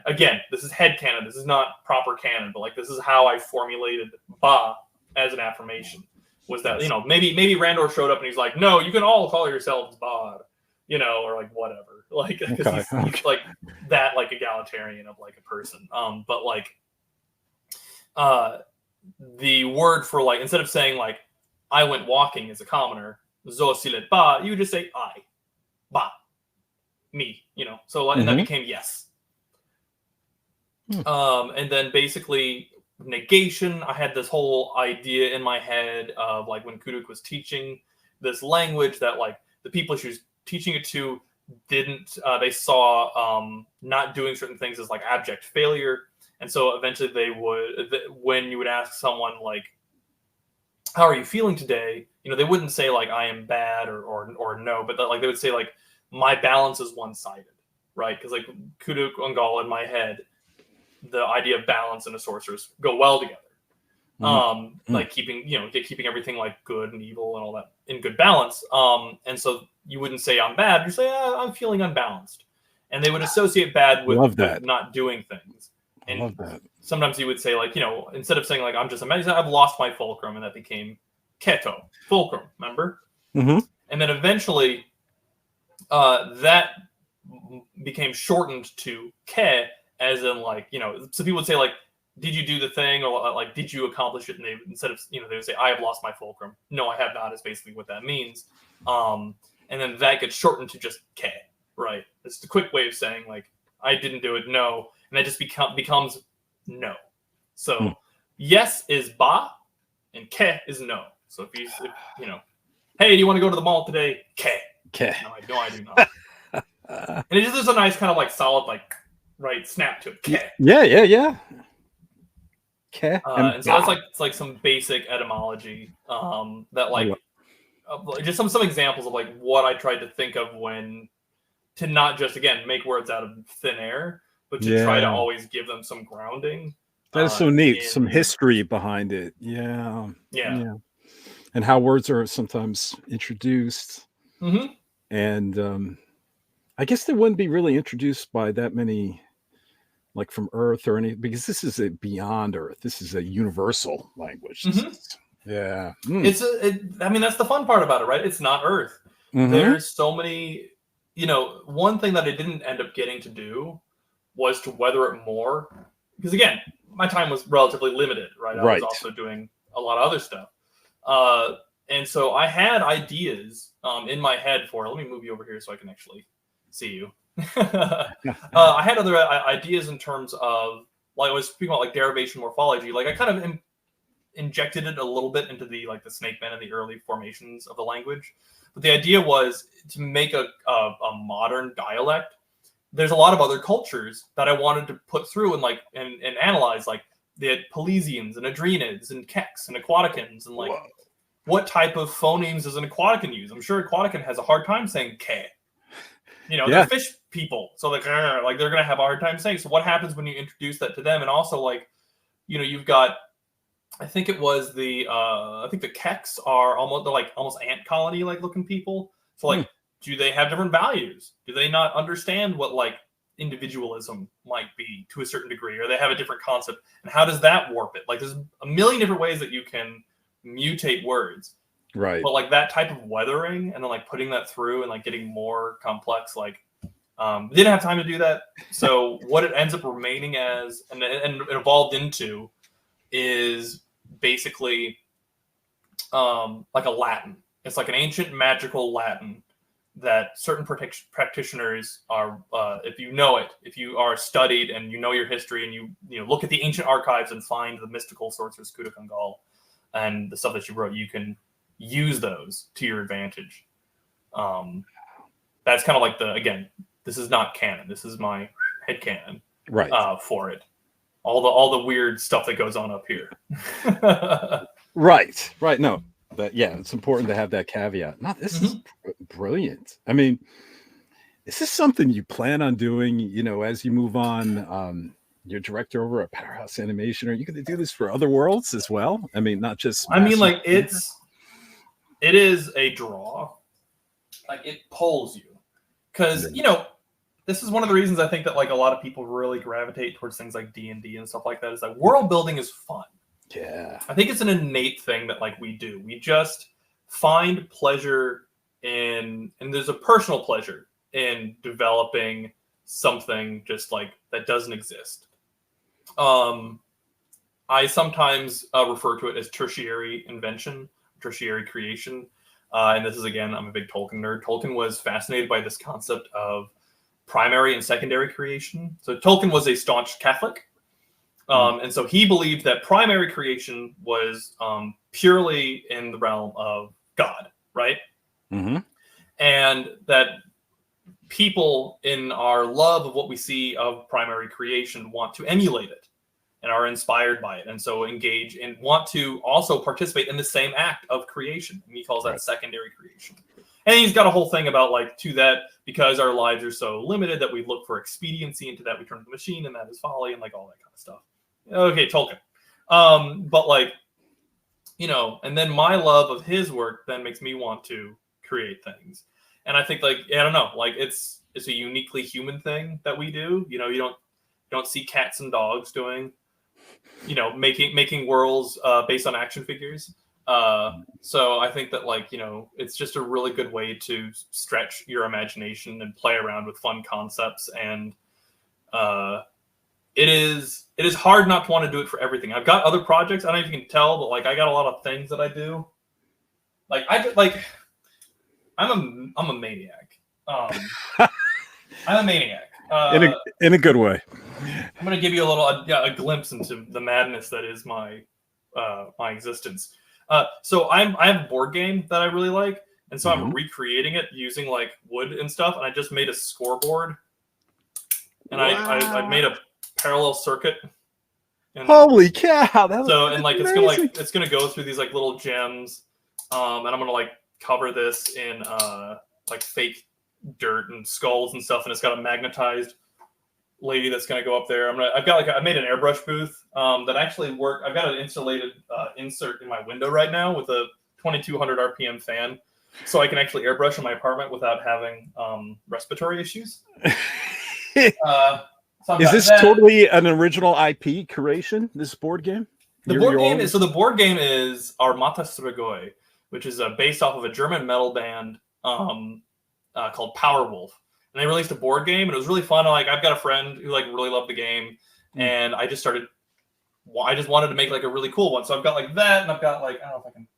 again, this is headcanon. This is not proper canon, but, like, this is how I formulated ba as an affirmation. Was that, you know, maybe Randor showed up and he's like, no, you can all call yourselves bod, you know, or like whatever, like, because he's like that, like, egalitarian of, like, a person. But, like, the word for, like, instead of saying, like, I went walking as a commoner, zo silet ba, you would just say I, ba, me, you know. So, and that became yes. And then basically negation, I had this whole idea in my head of, like, when Kudu was teaching this language, that, like, the people she was teaching it to didn't, they saw not doing certain things as, like, abject failure. And so eventually they would, when you would ask someone, like, how are you feeling today? You know, they wouldn't say, like, I am bad or no, but that, like, they would say, like, my balance is one-sided, right? Because, like, Kudu Ungal in my head, the idea of balance and a sorceress go well together. Like keeping everything, like, good and evil and all that in good balance. And so you wouldn't say I'm bad. You say I'm feeling unbalanced, and they would associate bad with not doing things. And love that. Sometimes you would say, like, you know, instead of saying, like, I'm just amazing, I've lost my fulcrum, and that became keto, fulcrum, remember? And then eventually that became shortened to ke, as in, like, you know, so people would say, like, did you do the thing, or, like, did you accomplish it? And they, instead of, you know, they would say, I have lost my fulcrum. No, I have not, is basically what that means. And then that gets shortened to just ke, right? It's the quick way of saying, like, I didn't do it, no. And that just becomes no. So yes is ba, and ke is no. So if you know, hey, do you want to go to the mall today? Ke. No, I do not. And it just is a nice kind of, like, solid, like, right snap to it. Ke. Yeah. Ke. And so that's, like, it's like some basic etymology that, like, just some examples of, like, what I tried to think of when to not just, again, make words out of thin air, but to try to always give them some grounding. That is so neat. Some history behind it. Yeah. And how words are sometimes introduced. And I guess they wouldn't be really introduced by that many, like, from Earth or anything, because this is a beyond Earth. This is a universal language. I mean, that's the fun part about it, right? It's not Earth. There's so many, you know, one thing that I didn't end up getting to do was to weather it more, because, again, my time was relatively limited, right? I was also doing a lot of other stuff. And so I had ideas in my head for. Let me move you over here so I can actually see you. I had other ideas in terms of, like I was speaking about, like derivation morphology. Like I kind of injected it a little bit into the snake men and the early formations of the language. But the idea was to make a modern dialect. There's a lot of other cultures that I wanted to put through and analyze, like the Polynesians and Adrenids and Keks and Aquaticans, and like what type of phonemes does an Aquatican use? I'm sure Aquatican has a hard time saying K. They're fish people, so like they're gonna have a hard time saying. So what happens when you introduce that to them? And also, like, you've got, I think it was I think the Keks are almost ant colony like looking people. So like, do they have different values? Do they not understand what like individualism might be to a certain degree, or they have a different concept? And how does that warp it? Like, there's a million different ways that you can mutate words. Right. But like that type of weathering and then like putting that through and like getting more complex, like didn't have time to do that. So what it ends up remaining as and it evolved into is basically like a Latin. It's like an ancient magical Latin that certain practitioners are, if you know it, if you are studied and you know your history and you look at the ancient archives and find the mystical sorceress Kudu-Kesh and the stuff that she wrote, you can use those to your advantage. That's kind of like again, this is not canon. This is my head canon, right? For it, all the weird stuff that goes on up here. Right. No, but yeah, it's important to have that caveat. No, this is brilliant. I mean, is this something you plan on doing? As you move on, you're director over at Powerhouse Animation. Are you going to do this for other worlds as well? I mean, not just. I mean, like it is a draw. Like it pulls you because this is one of the reasons I think that like a lot of people really gravitate towards things like D&D and stuff like that. Is that world building is fun. Yeah, I think it's an innate thing that like we do. We just find pleasure and there's a personal pleasure in developing something just like that doesn't exist. I sometimes refer to it as tertiary invention, tertiary creation. And this is, again, I'm a big Tolkien nerd. Tolkien was fascinated by this concept of primary and secondary creation. So Tolkien was a staunch Catholic. And so he believed that primary creation was purely in the realm of God, right? Mm-hmm. And that people in our love of what we see of primary creation want to emulate it and are inspired by it. And so engage and want to also participate in the same act of creation. And he calls that secondary creation. And he's got a whole thing about like to that, because our lives are so limited that we look for expediency, into that we turn to the machine, and that is folly, and like all that kind of stuff. Okay, Tolkien. But like, and then my love of his work then makes me want to create things. And I think like, I don't know, like it's a uniquely human thing that we do. You don't see cats and dogs doing, making worlds based on action figures. So I think that like, it's just a really good way to stretch your imagination and play around with fun concepts. And it is hard not to want to do it for everything. I've got other projects. I don't know if you can tell, but like I got a lot of things that I do. I'm a maniac. I'm a maniac. In a good way. I'm going to give you a glimpse into the madness that is my existence. So I have a board game that I really like, and so I'm recreating it using like wood and stuff. And I just made a scoreboard, and I made a parallel circuit. And holy cow! It's gonna go through these like little gems, and I'm gonna like cover this in like fake dirt and skulls and stuff, and it's got a magnetized lady that's going to go up there. I made an airbrush booth that actually worked. I've got an insulated insert in my window right now with a 2200 RPM fan, so I can actually airbrush in my apartment without having respiratory issues. Is this totally an original IP creation, this board game? The board game is Armata Strigoi, which is based off of a German metal band called Powerwolf. And they released a board game, and it was really fun. Like, I've got a friend who like really loved the game, and I just wanted to make like a really cool one. So I've got like that, and I've got like, I don't know if I can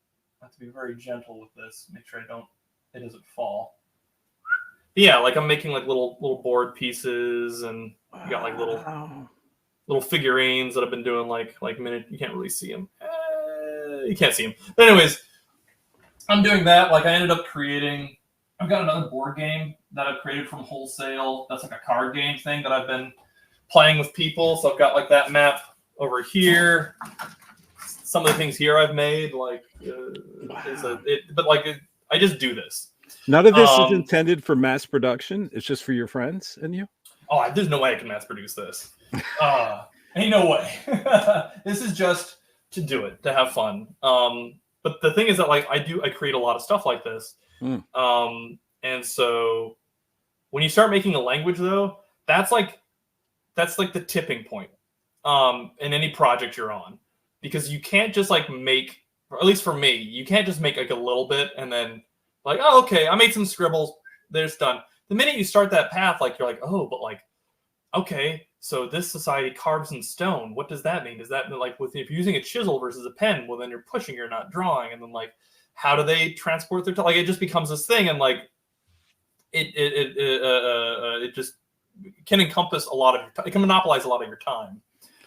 I have to be very gentle with this. Make sure it doesn't fall. Yeah, like I'm making like little board pieces, and you got like little figurines that I've been doing like minute. You can't really see them. You can't see them. But anyways, I'm doing that. Like I ended up creating. I've got another board game that I've created from wholesale. That's like a card game thing that I've been playing with people. So I've got like that map over here. Some of the things here I've made, like, I just do this. None of this is intended for mass production. It's just for your friends and you. Oh, there's no way I can mass produce this. Ain't no way. This is just to do it, to have fun. But the thing is that like I create a lot of stuff like this. And so when you start making a language though, that's like the tipping point in any project you're on, because you can't just like make, or at least for me, you can't just make like a little bit and then like, oh, okay, I made some scribbles, there's done. The minute you start that path, like you're like, oh, but like, okay, so this society carves in stone. What does that mean? Does that mean like if you're using a chisel versus a pen, well then you're pushing, you're not drawing, and then like how do they transport their like it just becomes this thing, and like it just can encompass a lot of it can monopolize a lot of your time.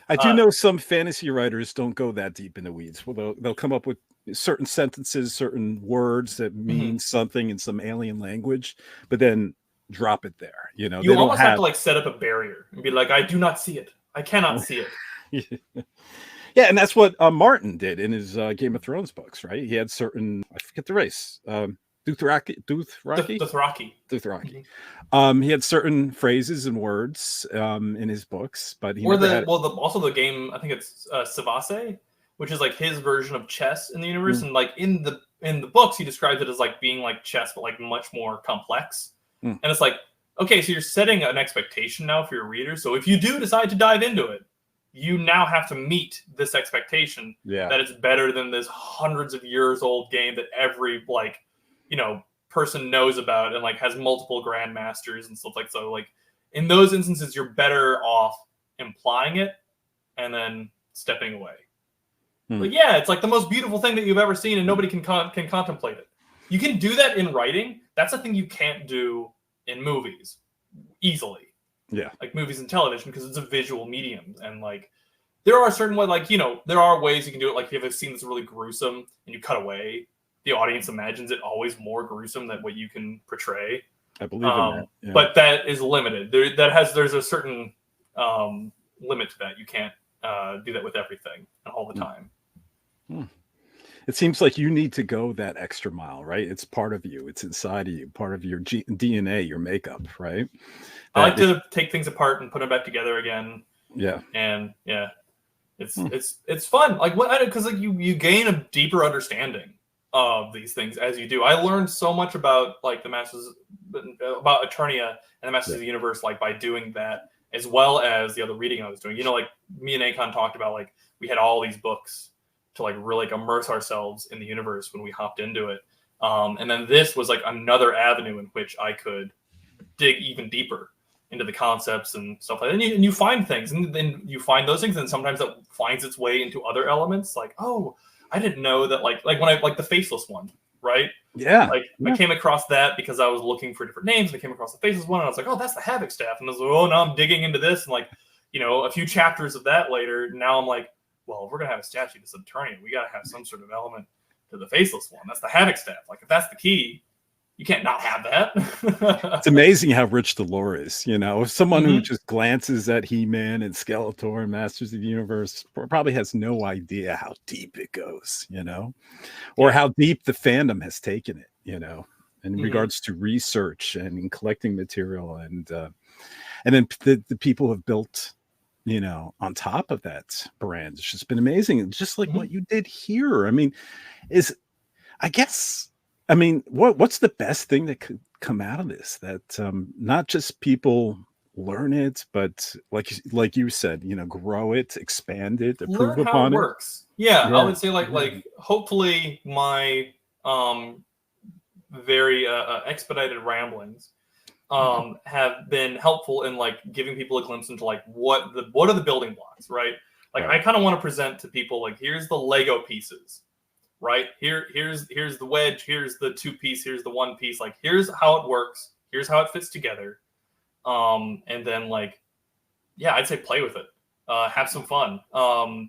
I do know some fantasy writers don't go that deep in the weeds. Well, they'll come up with certain sentences, certain words that mean something in some alien language, but then drop it there. You know, you almost have to like set up a barrier and be like, I do not see it. I cannot see it. Yeah, and that's what Martin did in his Game of Thrones books, right? He had certain, I forget the race, Doth-Raki. He had certain phrases and words in his books, but he also the game, I think it's Savase, which is like his version of chess in the universe, and like in the books he describes it as like being like chess, but like much more complex. And it's like, okay, so you're setting an expectation now for your readers. So if you do decide to dive into it, you now have to meet this expectation that it's better than this hundreds of years old game that every like, person knows about and like has multiple grandmasters and stuff like so. Like in those instances, you're better off implying it and then stepping away. But yeah, it's like the most beautiful thing that you've ever seen, and nobody can contemplate it. You can do that in writing. That's a thing you can't do in movies easily. Yeah, like movies and television, because it's a visual medium, and like there are certain ways, like there are ways you can do it. Like if you have a scene that's really gruesome and you cut away, the audience imagines it always more gruesome than what you can portray. I believe in that. Yeah. But that is limited. There's a certain limit to that. You can't do that with everything all the time. It seems like you need to go that extra mile, right? It's part of you. It's inside of you, part of your DNA, your makeup, right? I like to take things apart and put them back together again. Yeah. And yeah, it's fun. Like because like you gain a deeper understanding of these things as you do. I learned so much about like about Eternia and the Masters of the Universe, like by doing that, as well as the other reading I was doing. Like me and Akon talked about, like we had all these books to like really like immerse ourselves in the universe when we hopped into it. And then this was like another avenue in which I could dig even deeper into the concepts and stuff like that. And you find things, and then you find those things, and sometimes that finds its way into other elements. Like, oh, I didn't know that. Like when I like the faceless one, right? Yeah. I came across that because I was looking for different names, and I came across the faceless one, and I was like, oh, that's the Havoc staff. And I was like, oh, now I'm digging into this, and like, a few chapters of that later, now I'm like, well, if we're gonna have a statue to Eternia, we gotta have some sort of element to the faceless one. That's the Havoc staff. Like if that's the key, you can't not have that. It's amazing how rich the lore is. Someone who just glances at He-Man and Skeletor and Masters of the Universe probably has no idea how deep it goes, or how deep the fandom has taken it, in regards to research and in collecting material, and then the people have built, on top of that brand. It's just been amazing. It's just like what you did here. I mean, what's the best thing that could come out of this? That not just people learn it, but like you said, grow it, expand it, improve upon how it works. Yeah, I would say like hopefully my very expedited ramblings have been helpful in like giving people a glimpse into like what are the building blocks, right? Like I kind of want to present to people like, here's the Lego pieces right? Here's the wedge, here's the 2-piece, here's the 1-piece. Like, here's how it works, here's how it fits together. And then, like, yeah, I'd say play with it. Have some fun.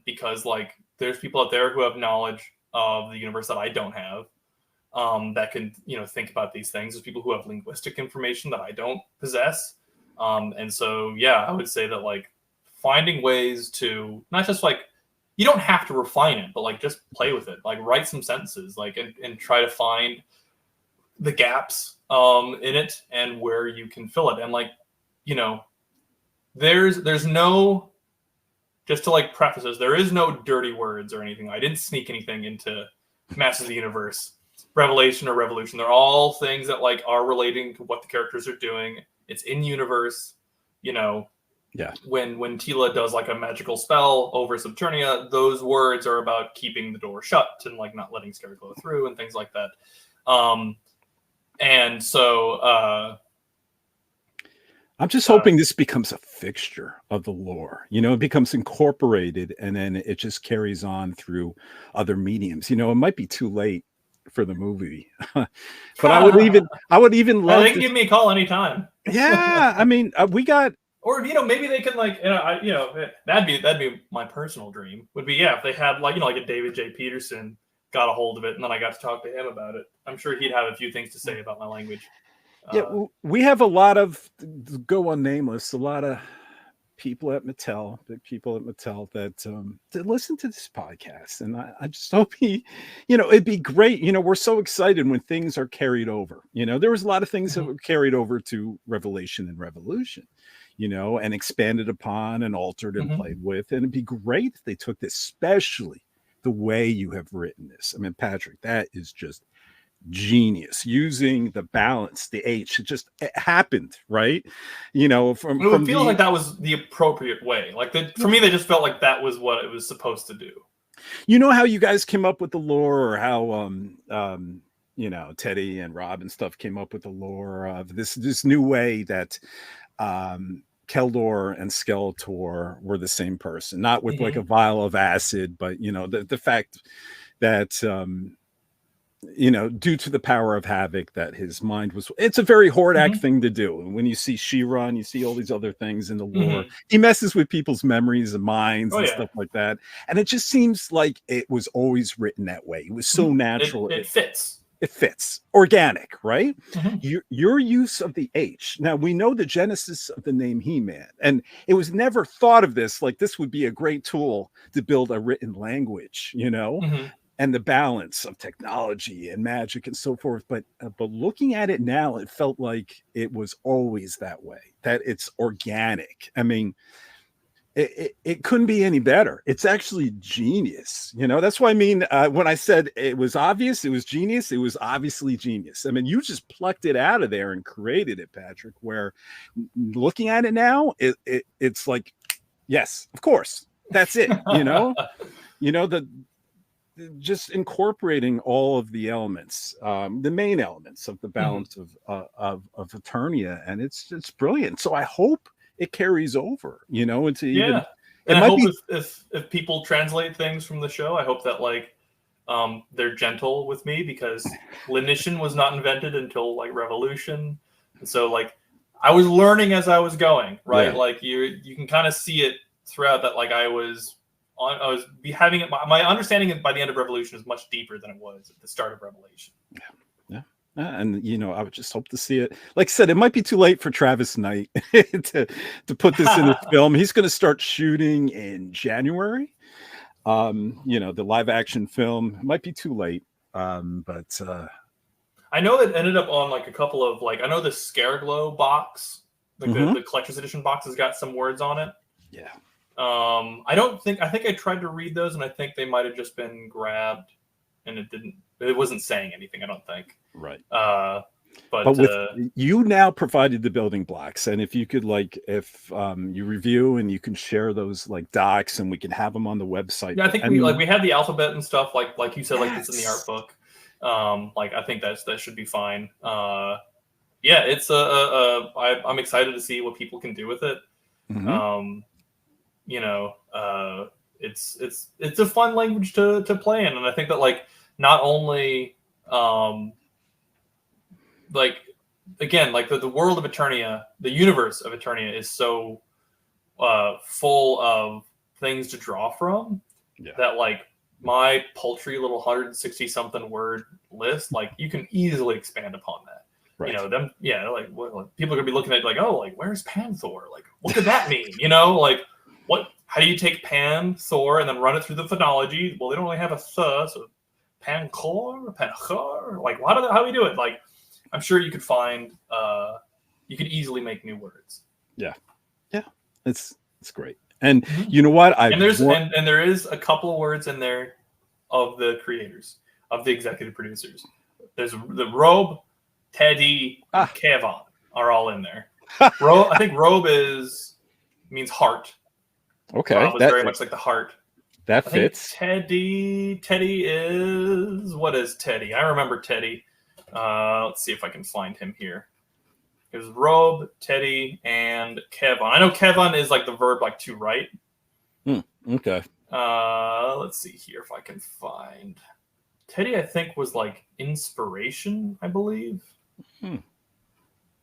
Because, like, there's people out there who have knowledge of the universe that I don't have, that can, think about these things. There's people who have linguistic information that I don't possess. And so, yeah, I would say that, like, finding ways to not just, like, you don't have to refine it, but, like, just play with it. Like, write some sentences, like, and try to find the gaps in it and where you can fill it. And, like, there's no, just to, like, preface this, there is no dirty words or anything. I didn't sneak anything into Masters of the Universe, Revelation, or Revolution. They're all things that, like, are relating to what the characters are doing. It's in universe, Yeah. When Tila does, like, a magical spell over Subternia, those words are about keeping the door shut and, like, not letting Scareglow through and things like that. And so I'm just hoping this becomes a fixture of the lore. It becomes incorporated, and then it just carries on through other mediums. It might be too late for the movie, but I would even love. They can give me a call anytime. Yeah, I mean, we got. Or maybe they can, like, that'd be my personal dream. Would be, yeah, if they had, like, like a David J. Peterson got a hold of it, and then I got to talk to him about it. I'm sure he'd have a few things to say about my language. Yeah, we have a lot of, go unnameless, a lot of people at Mattel, big people at Mattel that listen to this podcast. And I just hope it'd be great. We're so excited when things are carried over. There was a lot of things that were carried over to Revelation and Revolution, and expanded upon and altered and played with. And it'd be great if they took this, especially the way you have written this. I mean, Patrick, that is just genius, using the balance, the H. It happened, right? From feel like that was the appropriate way. Like, for me, they just felt like that was what it was supposed to do. How you guys came up with the lore, or how Teddy and Rob and stuff came up with the lore of this new way that Keldor and Skeletor were the same person, not with like a vial of acid, but the fact that due to the power of Havoc, that his mind was, it's a very Hordak thing to do. And when you see She-Ra and you see all these other things in the lore, he messes with people's memories and minds and stuff like that. And it just seems like it was always written that way. It was so natural. It fits. It fits. Organic, right? Your use of the H. Now, we know the genesis of the name He-Man, and it was never thought of this, like this would be a great tool to build a written language, and the balance of technology and magic and so forth. But looking at it now, it felt like it was always that way, that it's organic. I mean, it couldn't be any better. It's actually genius. That's what I mean. When I said it was obvious, it was genius. It was obviously genius. I mean, you just plucked it out of there and created it, Patrick, where looking at it now, it's like, yes, of course, that's it. Just incorporating all of the elements, the main elements of the balance of Eternia, and it's brilliant. So I hope it carries over, into even. And I hope if people translate things from the show, I hope that, like, they're gentle with me, because Lenition was not invented until, like, Revolution, and so, like, I was learning as I was going, right? Yeah. Like, you can kind of see it throughout that, like, I was having it. My understanding by the end of Revolution is much deeper than it was at the start of Revelation. Yeah. And I would just hope to see it. Like I said, it might be too late for Travis Knight to put this in the film. He's going to start shooting in January. The live action film might be too late. But I know it ended up on, like, a couple of, like, I know the Scareglow box, like the collector's edition box, has got some words on it. Yeah. I think I tried to read those, and I think they might have just been grabbed, and it wasn't saying anything, I don't think. Right. But with, you now provided the building blocks, and if you could, like, if you review and you can share those, like, docs, and we can have them on the website. Yeah, I think we had the alphabet and stuff, like you said, like, it's in the art book. Like, I think that should be fine. It's I'm excited to see what people can do with it. It's a fun language to play in, and I think that, like, not only like again, like the world of Eternia, the universe of Eternia is so full of things to draw from that like my paltry little 160 something word list, like you can easily expand upon that. Right. You know, them, yeah, like people are gonna be looking at like, oh, like where's Pan-Thor? Like, what could that mean? You know, like how do you take Pan-Thor and then run it through the phonology? Well, they don't really have a th, so Pan-Cor, Pan-Chor, like how do we do it? Like, I'm sure you could find you could easily make new words. Yeah. It's great. And you know what? And there is a couple of words in there of the creators, of the executive producers. There's the Robe, Teddy, and Kevon are all in there. I think Robe means heart. Okay. Rob was very much like the heart. That fits. Teddy is, what is Teddy? I remember Teddy. Let's see if I can find him here. It was Robe, Teddy, and Kevon. I know Kevon is like the verb like to write. Okay. Let's see here if I can find Teddy. I think was like inspiration, I believe. I'm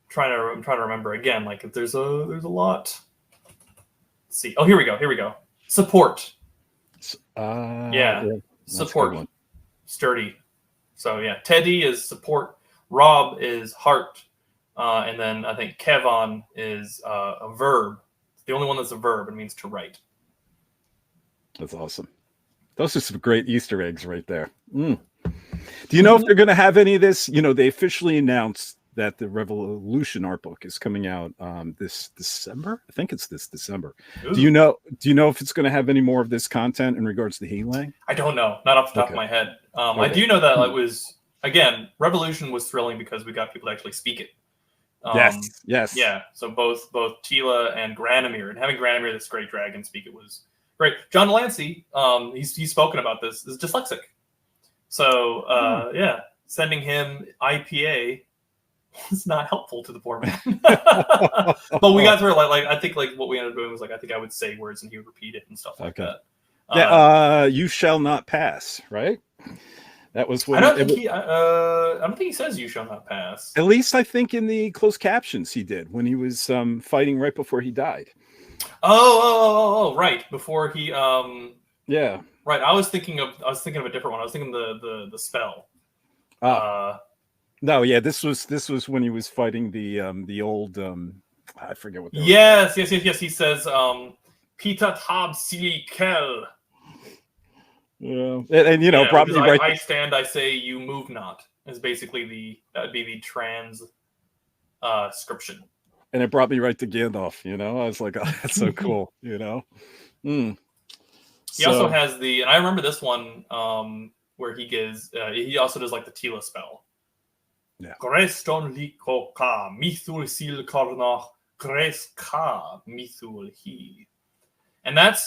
trying to remember again. Like there's a lot. Let's see. Oh, here we go. Support. Support. Sturdy. So yeah, Teddy is support. Rob is heart. And then I think Kevon is a verb. It's the only one that's a verb. It means to write. That's awesome. Those are some great Easter eggs right there. Do you know if they're going to have any of this? You know, they officially announced that the Revolution art book is coming out this December. I think it's this December. Ooh. Do you know if it's going to have any more of this content in regards to He-Lang? I don't know. Not off the top of my head. I do know that it was, again, Revolution was thrilling because we got people to actually speak it. Yes. Yeah. So both Tila and Granomir, and having Granomir, this great dragon, speak it was great. John Delancey, he's spoken about this, is dyslexic. So yeah, sending him IPA was not helpful to the poor man. But we got through it. Like I think like what we ended up doing was like I think I would say words and he would repeat it and stuff like that. Yeah. You shall not pass. Right. That was what I don't think he says you shall not pass. At least I think in the closed captions he did when he was fighting right before he died. Oh, right. Before he yeah. Right. I was thinking of a different one. I was thinking the spell. No, yeah, this was when he was fighting the old I forget what. Yes. He says Pita tab sili kel. Yeah, and you know, probably right. I stand, I say, you move not. Is basically that would be the transcription. And it brought me right to Gandalf. You know, I was like, oh, that's so cool. You know. He also has and I remember this one where he gives. He also does like the Tila spell. Yeah. Greston liko ka mithul sil karnach gres ka mithul he. And that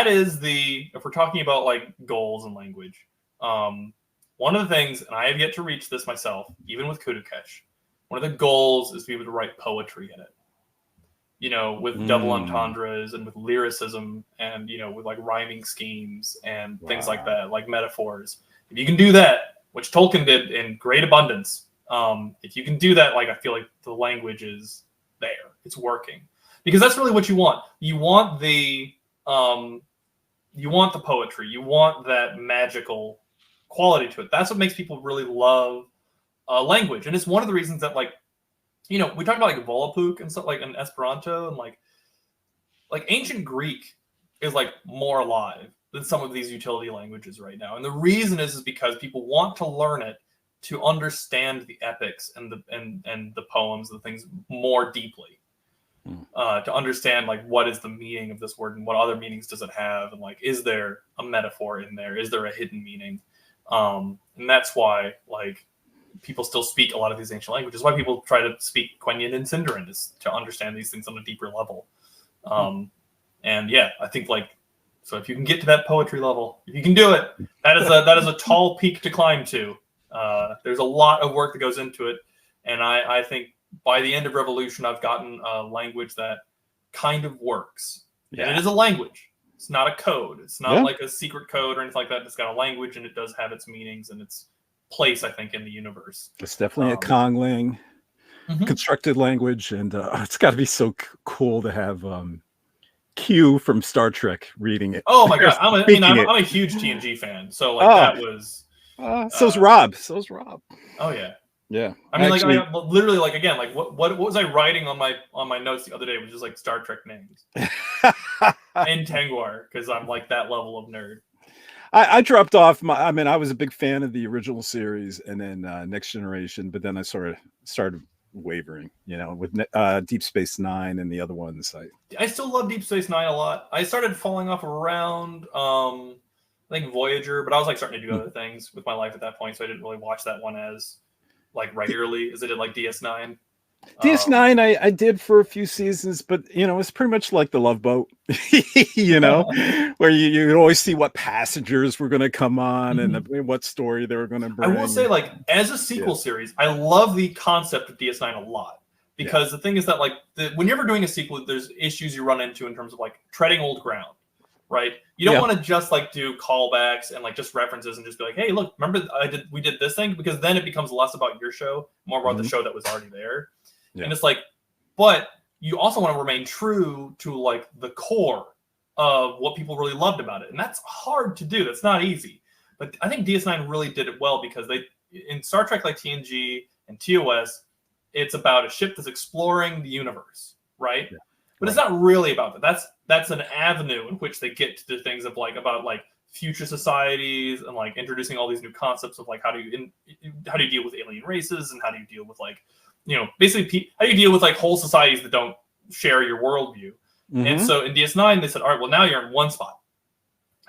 is if we're talking about like goals in language, one of the things, and I have yet to reach this myself, even with Kudu-Kesh, one of the goals is to be able to write poetry in it, you know, with double entendres and with lyricism and, you know, with like rhyming schemes and things like that, like metaphors. If you can do that, which Tolkien did in great abundance, if you can do that, like I feel like the language is there, it's working. Because that's really what you want. You want the poetry. You want that magical quality to it. That's what makes people really love language. And it's one of the reasons that, like, you know, we talk about like Volapük and stuff like in Esperanto and like ancient Greek is like more alive than some of these utility languages right now. And the reason is because people want to learn it to understand the epics and the poems, the things more deeply. To understand like what is the meaning of this word and what other meanings does it have, and like is there a metaphor in there, is there a hidden meaning, and that's why like people still speak a lot of these ancient languages, why people try to speak Quenya and Sindarin, is to understand these things on a deeper level. And yeah, I think like, so if you can get to that poetry level, if you can do it, that is a tall peak to climb to. There's a lot of work that goes into it, and I think by the end of Revolution, I've gotten a language that kind of works. Yeah. And it is a language. It's not a code. It's not like a secret code or anything like that. It's got a language, and it does have its meanings and its place, I think, in the universe. It's definitely a conglang constructed language, and it's got to be so cool to have Q from Star Trek reading it. Oh my god, I'm a huge TNG fan, so like that was. So's Rob. Oh yeah. Yeah. I mean, actually, like, literally, like, again, like, what was I writing on my notes the other day? Was just like Star Trek names and Tengwar, because I'm like that level of nerd. I dropped off. I was a big fan of the original series, and then Next Generation, but then I sort of started wavering, with Deep Space Nine and the other ones. I still love Deep Space Nine a lot. I started falling off around I think Voyager, but I was like starting to do other things with my life at that point, so I didn't really watch that one as like regularly as I did like DS9. DS9 I did for a few seasons, but it's pretty much like the Love Boat, where you always see what passengers were going to come on and what story they were going to bring. I will say, like, as a sequel series, I love the concept of DS9 a lot, because the thing is that like when you're ever doing a sequel, there's issues you run into in terms of like treading old ground, right? You don't want to just like do callbacks and like just references and just be like, hey, look, remember we did this thing, because then it becomes less about your show, more about the show that was already there. Yeah. And it's like, but you also want to remain true to like the core of what people really loved about it. And that's hard to do. That's not easy. But I think DS9 really did it well, because in Star Trek like TNG and TOS, it's about a ship that's exploring the universe, right? Yeah. But it's not really about that. That's an avenue in which they get to the things of like about like future societies and like introducing all these new concepts of like how do you deal with alien races, and how do you deal with like, basically how do you deal with like whole societies that don't share your worldview. And so in DS9 they said, all right, well now you're in one spot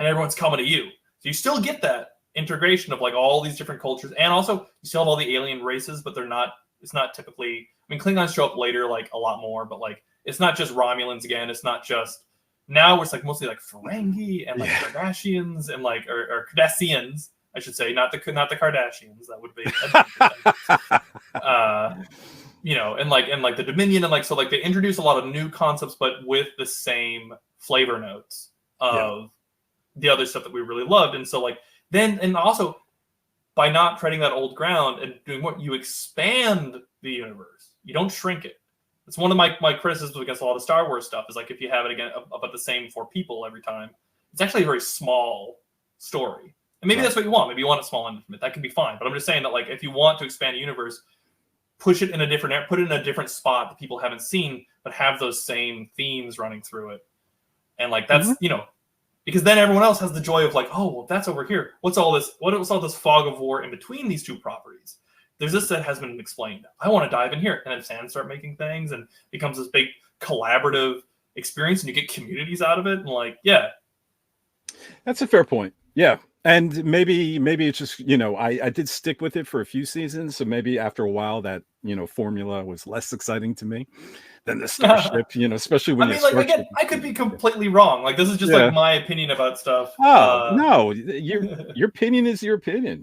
and everyone's coming to you, so you still get that integration of like all these different cultures, and also you still have all the alien races, but it's not typically, I mean, Klingons show up later like a lot more, but like it's not just Romulans again. It's not just, now it's like mostly like Ferengi and like Kardashians and like or Cardassians, I should say, not the Kardashians. That would be, and like the Dominion, and like, so like they introduce a lot of new concepts, but with the same flavor notes of the other stuff that we really loved. And so like then, and also by not treading that old ground and doing what, you expand the universe. You don't shrink it. It's one of my criticisms against a lot of Star Wars stuff, is like if you have it again about the same 4 people every time, it's actually a very small story. And maybe that's what you want. Maybe you want it small and intimate. That can be fine. But I'm just saying that like if you want to expand a universe, put it in a different spot that people haven't seen, but have those same themes running through it. And like that's because then everyone else has the joy of like, oh well, that's over here. What's all this fog of war in between these two properties? There's this that hasn't been explained. I want to dive in here. And then fans start making things and becomes this big collaborative experience, and you get communities out of it. And like, that's a fair point. Yeah. And maybe it's just, I did stick with it for a few seasons. So maybe after a while that, formula was less exciting to me than the Starship, especially when I could be completely wrong. Like, this is just like my opinion about stuff. Oh, no, your opinion is your opinion,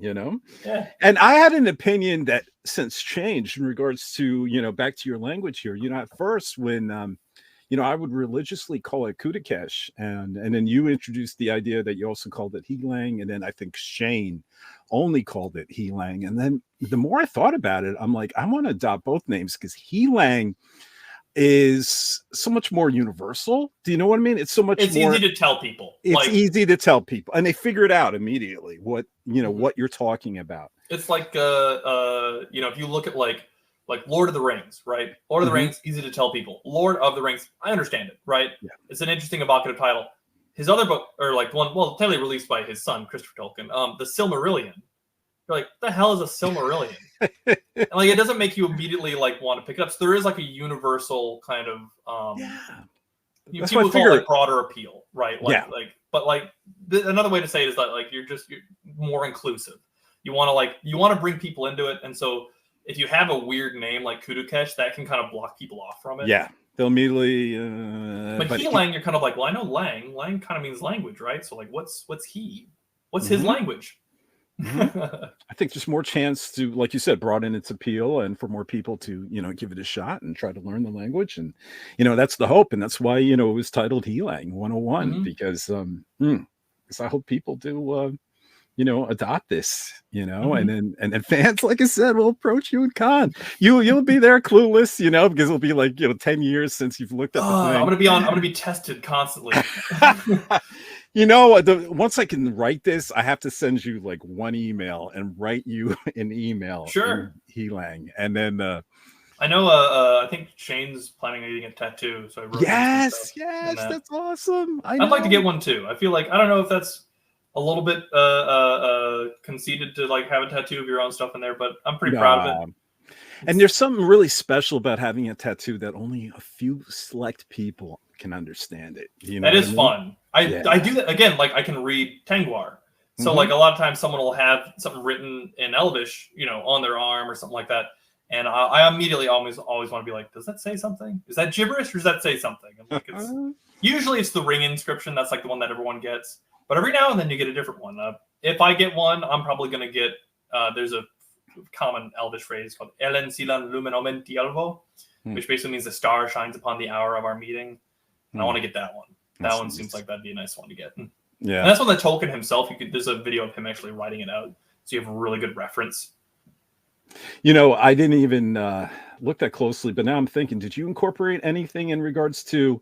Yeah. And I had an opinion that since changed in regards to, back to your language here, at first when, I would religiously call it Kudu-Kesh, and then you introduced the idea that you also called it He-Lang, and then I think Shane only called it He-Lang. And then the more I thought about it, I'm like, I want to adopt both names, because He-Lang is so much more universal. Do you know what I mean? It's so much more easy to tell people. It's easy to tell people, and they figure it out immediately what what you're talking about. It's like if you look at like Lord of the Rings, right? Lord of the Rings, easy to tell people. Lord of the Rings, I understand it, right? Yeah. It's an interesting evocative title. His other book, or like one, technically released by his son, Christopher Tolkien, the Silmarillion. You're like, what the hell is a Silmarillion? And like, it doesn't make you immediately like want to pick it up. So there is like a universal kind of, people call it like broader appeal, right? Another way to say it is that like you're more inclusive. You want to bring people into it, and so if you have a weird name like Kudu-Kesh, that can kind of block people off from it. Yeah, they'll immediately. But He-Lang, you're kind of like, well, I know Lang. Lang kind of means language, right? So like, what's he? What's his language? I think there's more chance to, like you said, broaden its appeal and for more people to, give it a shot and try to learn the language. And, that's the hope. And that's why, it was titled He-Lang 101, because I hope people do, adopt this, and then fans, like I said, will approach you and con. You'll be there clueless, because it'll be like, 10 years since you've looked at the thing. I'm gonna be tested constantly. Once I can write this, I have to send you like one email and write you an email. Sure. He-Lang. And then I know I think Shane's planning on getting a tattoo. So I wrote yes, that's awesome. I'd like to get one too. I feel like I don't know if that's a little bit conceited to like have a tattoo of your own stuff in there, but I'm pretty proud of it. And there's something really special about having a tattoo that only a few select people can understand it. That is fun. I do that again. Like I can read Tengwar, so like a lot of times someone will have something written in Elvish, on their arm or something like that, and I immediately always want to be like, does that say something? Is that gibberish or does that say something? I'm like, usually it's the ring inscription. That's like the one that everyone gets, but every now and then you get a different one. If I get one, I'm probably gonna get. There's a common Elvish phrase called "Ellen silan lumen omenti alvo," which basically means the star shines upon the hour of our meeting. And I want to get that one. That one seems like that'd be a nice one to get. Yeah, and that's one that Tolkien himself. There's a video of him actually writing it out, so you have a really good reference. I didn't even look that closely, but now I'm thinking, did you incorporate anything in regards to,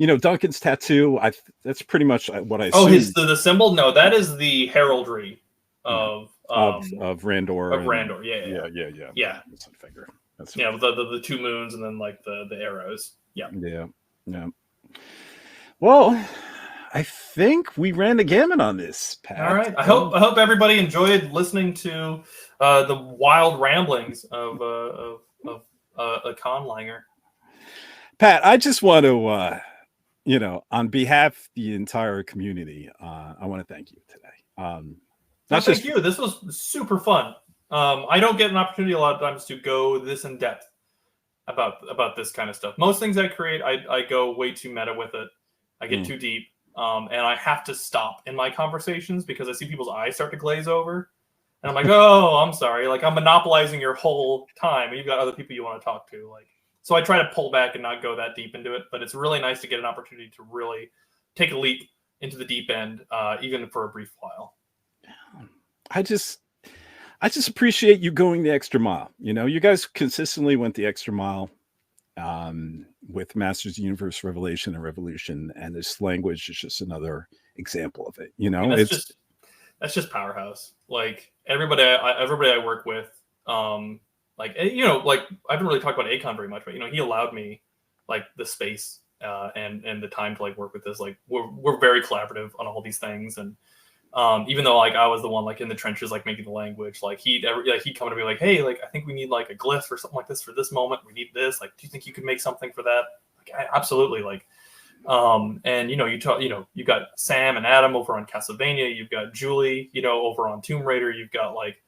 Duncan's tattoo? That's pretty much what I assumed. Oh, the symbol? No, that is the heraldry of Randor. Of Randor, yeah. That's what I figure. With the two moons and then like the arrows. Yeah. Well, I think we ran the gamut on this, Pat. All right. I hope everybody enjoyed listening to the wild ramblings of a conlanger. Pat, I just want to, on behalf of the entire community, I want to thank you today. Thank you. This was super fun. I don't get an opportunity a lot of times to go this in depth about this kind of stuff. Most things I create, I go way too meta with it. I get too deep, and I have to stop in my conversations because I see people's eyes start to glaze over, and I'm like, "Oh, I'm sorry. Like I'm monopolizing your whole time, and you've got other people you want to talk to." Like, so I try to pull back and not go that deep into it. But it's really nice to get an opportunity to really take a leap into the deep end, even for a brief while. I just appreciate you going the extra mile. You guys consistently went the extra mile with Masters of the Universe Revelation and Revolution, and this language is just another example of it. That's just powerhouse. Like everybody I work with, like I haven't really talked about Akon very much, but he allowed me like the space and the time to like work with this. Like we're very collaborative on all these things, and even though like I was the one like in the trenches like making the language, like he'd come to me like, hey, like I think we need like a glyph or something like this for this moment. We need this. Like, do you think you could make something for that? Like, absolutely. Like, and you got Sam and Adam over on Castlevania. You've got Julie, over on Tomb Raider. You've got like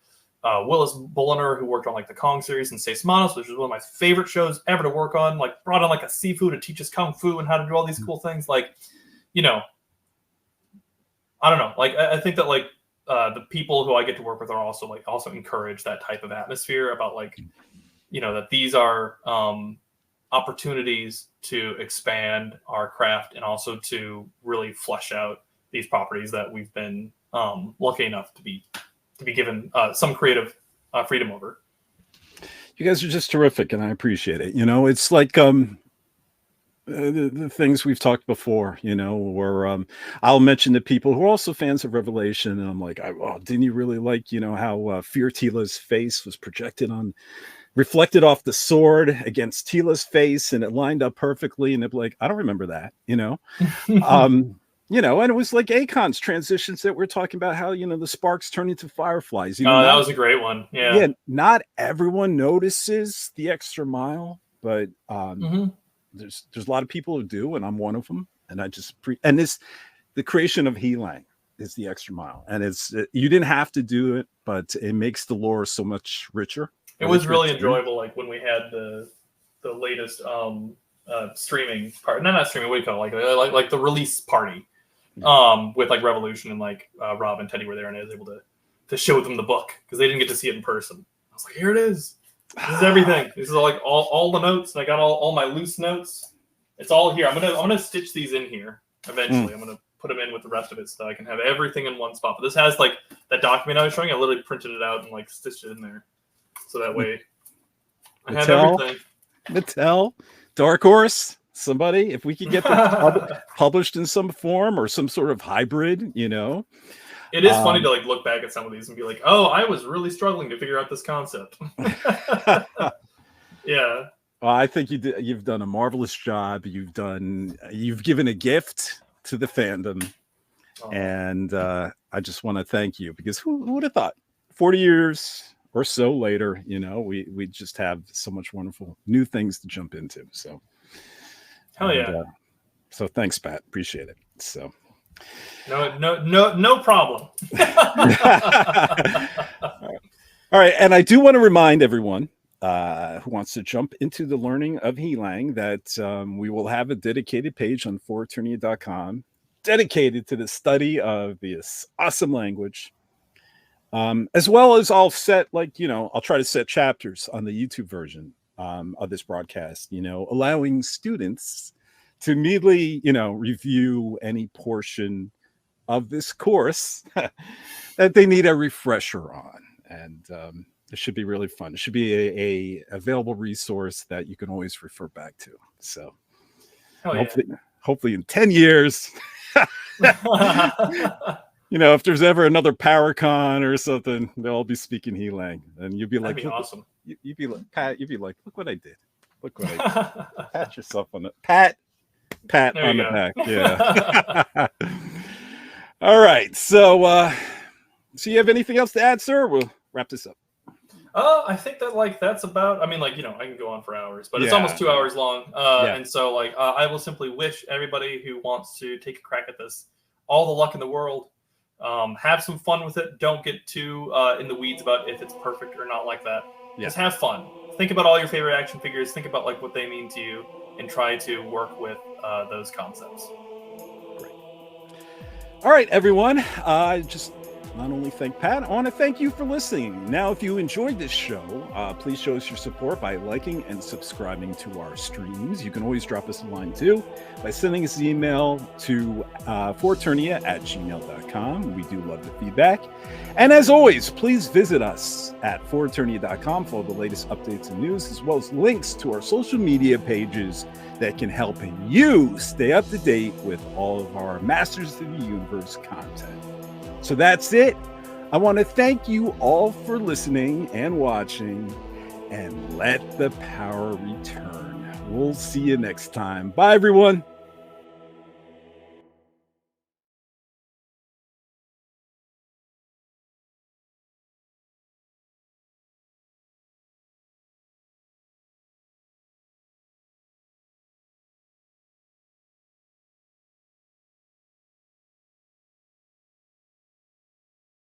Willis Bulliner, who worked on like the Kong series and Seis Manos, which is one of my favorite shows ever to work on. Like, brought on like a Sifu to teach us kung fu and how to do all these cool things. Like, I don't know. Like, I think that like the people who I get to work with are also encourage that type of atmosphere about like, that these are opportunities to expand our craft and also to really flesh out these properties that we've been lucky enough to be given some creative freedom over. You guys are just terrific, and I appreciate it. It's like the things we've talked before, where I'll mention to people who are also fans of Revelation, and I'm like, didn't you really like, how Fear Tila's face was reflected off the sword against Tila's face, and it lined up perfectly, and they'd be like, I don't remember that, and it was like Akon's transitions that we're talking about, how the sparks turn into fireflies. That was a great one. Yeah, not everyone notices the extra mile, but there's a lot of people who do, and I'm one of them. And I just the creation of He-Lang is the extra mile, and you didn't have to do it, but it makes the lore so much richer. It was really enjoyable, like when we had the latest streaming part. Not streaming. What do you call it? Like the release party with like Revolution, and like Rob and Teddy were there, and I was able to to show them the book because they didn't get to see it in person. I was like, here it is. This is everything. This is like all the notes, and I got all my loose notes. It's all here. I'm gonna stitch these in here eventually. I'm gonna put them in with the rest of it so that I can have everything in one spot. But this has like that document I was showing. I literally printed it out and like stitched it in there, so that way I have everything. Mattel, Dark Horse, somebody, if we could get them published in some form or some sort of hybrid, you know. It is funny to like look back at some of these and be like, oh, I was really struggling to figure out this concept. Yeah. Well, I think you've done a marvelous job. You've given a gift to the fandom. And I just want to thank you, because who would have thought 40 years or so later, you know, we just have so much wonderful new things to jump into. So hell yeah. So thanks, Pat. Appreciate it. So no problem. All right. And I do want to remind everyone who wants to jump into the learning of He-Lang that we will have a dedicated page on FOR ETERNIA.com dedicated to the study of this awesome language. As well as I'll try to set chapters on the YouTube version of this broadcast, you know, allowing students to immediately, you know, review any portion of this course that they need a refresher on. And it should be really fun. It should be a available resource that you can always refer back to. So hopefully in 10 years, you know, if there's ever another PowerCon or something, they'll all be speaking He-Lang, and you'd be like, that'd be awesome. You'd be like, Pat, look what I did. Look what I did. Pat yourself on the pat on the back. Yeah. All right. So you have anything else to add, sir? We'll wrap this up. I think that that's about, I mean, like, you know, I can go on for hours, but it's almost 2 hours long. And so I will simply wish everybody who wants to take a crack at this all the luck in the world. Have some fun with it. Don't get too in the weeds about if it's perfect or not like that. Just have fun. Think about all your favorite action figures. Think about like what they mean to you, and try to work with those concepts. Great. All right, everyone. Just not only thank Pat, I want to thank you for listening. Now, if you enjoyed this show, please show us your support by liking and subscribing to our streams. You can always drop us a line too by sending us an email to FORETERNIA@gmail.com. We do love the feedback. And as always, please visit us at FORETERNIA.com for all the latest updates and news, as well as links to our social media pages that can help you stay up to date with all of our Masters of the Universe content. So that's it. I want to thank you all for listening and watching, and let the power return. We'll see you next time. Bye, everyone.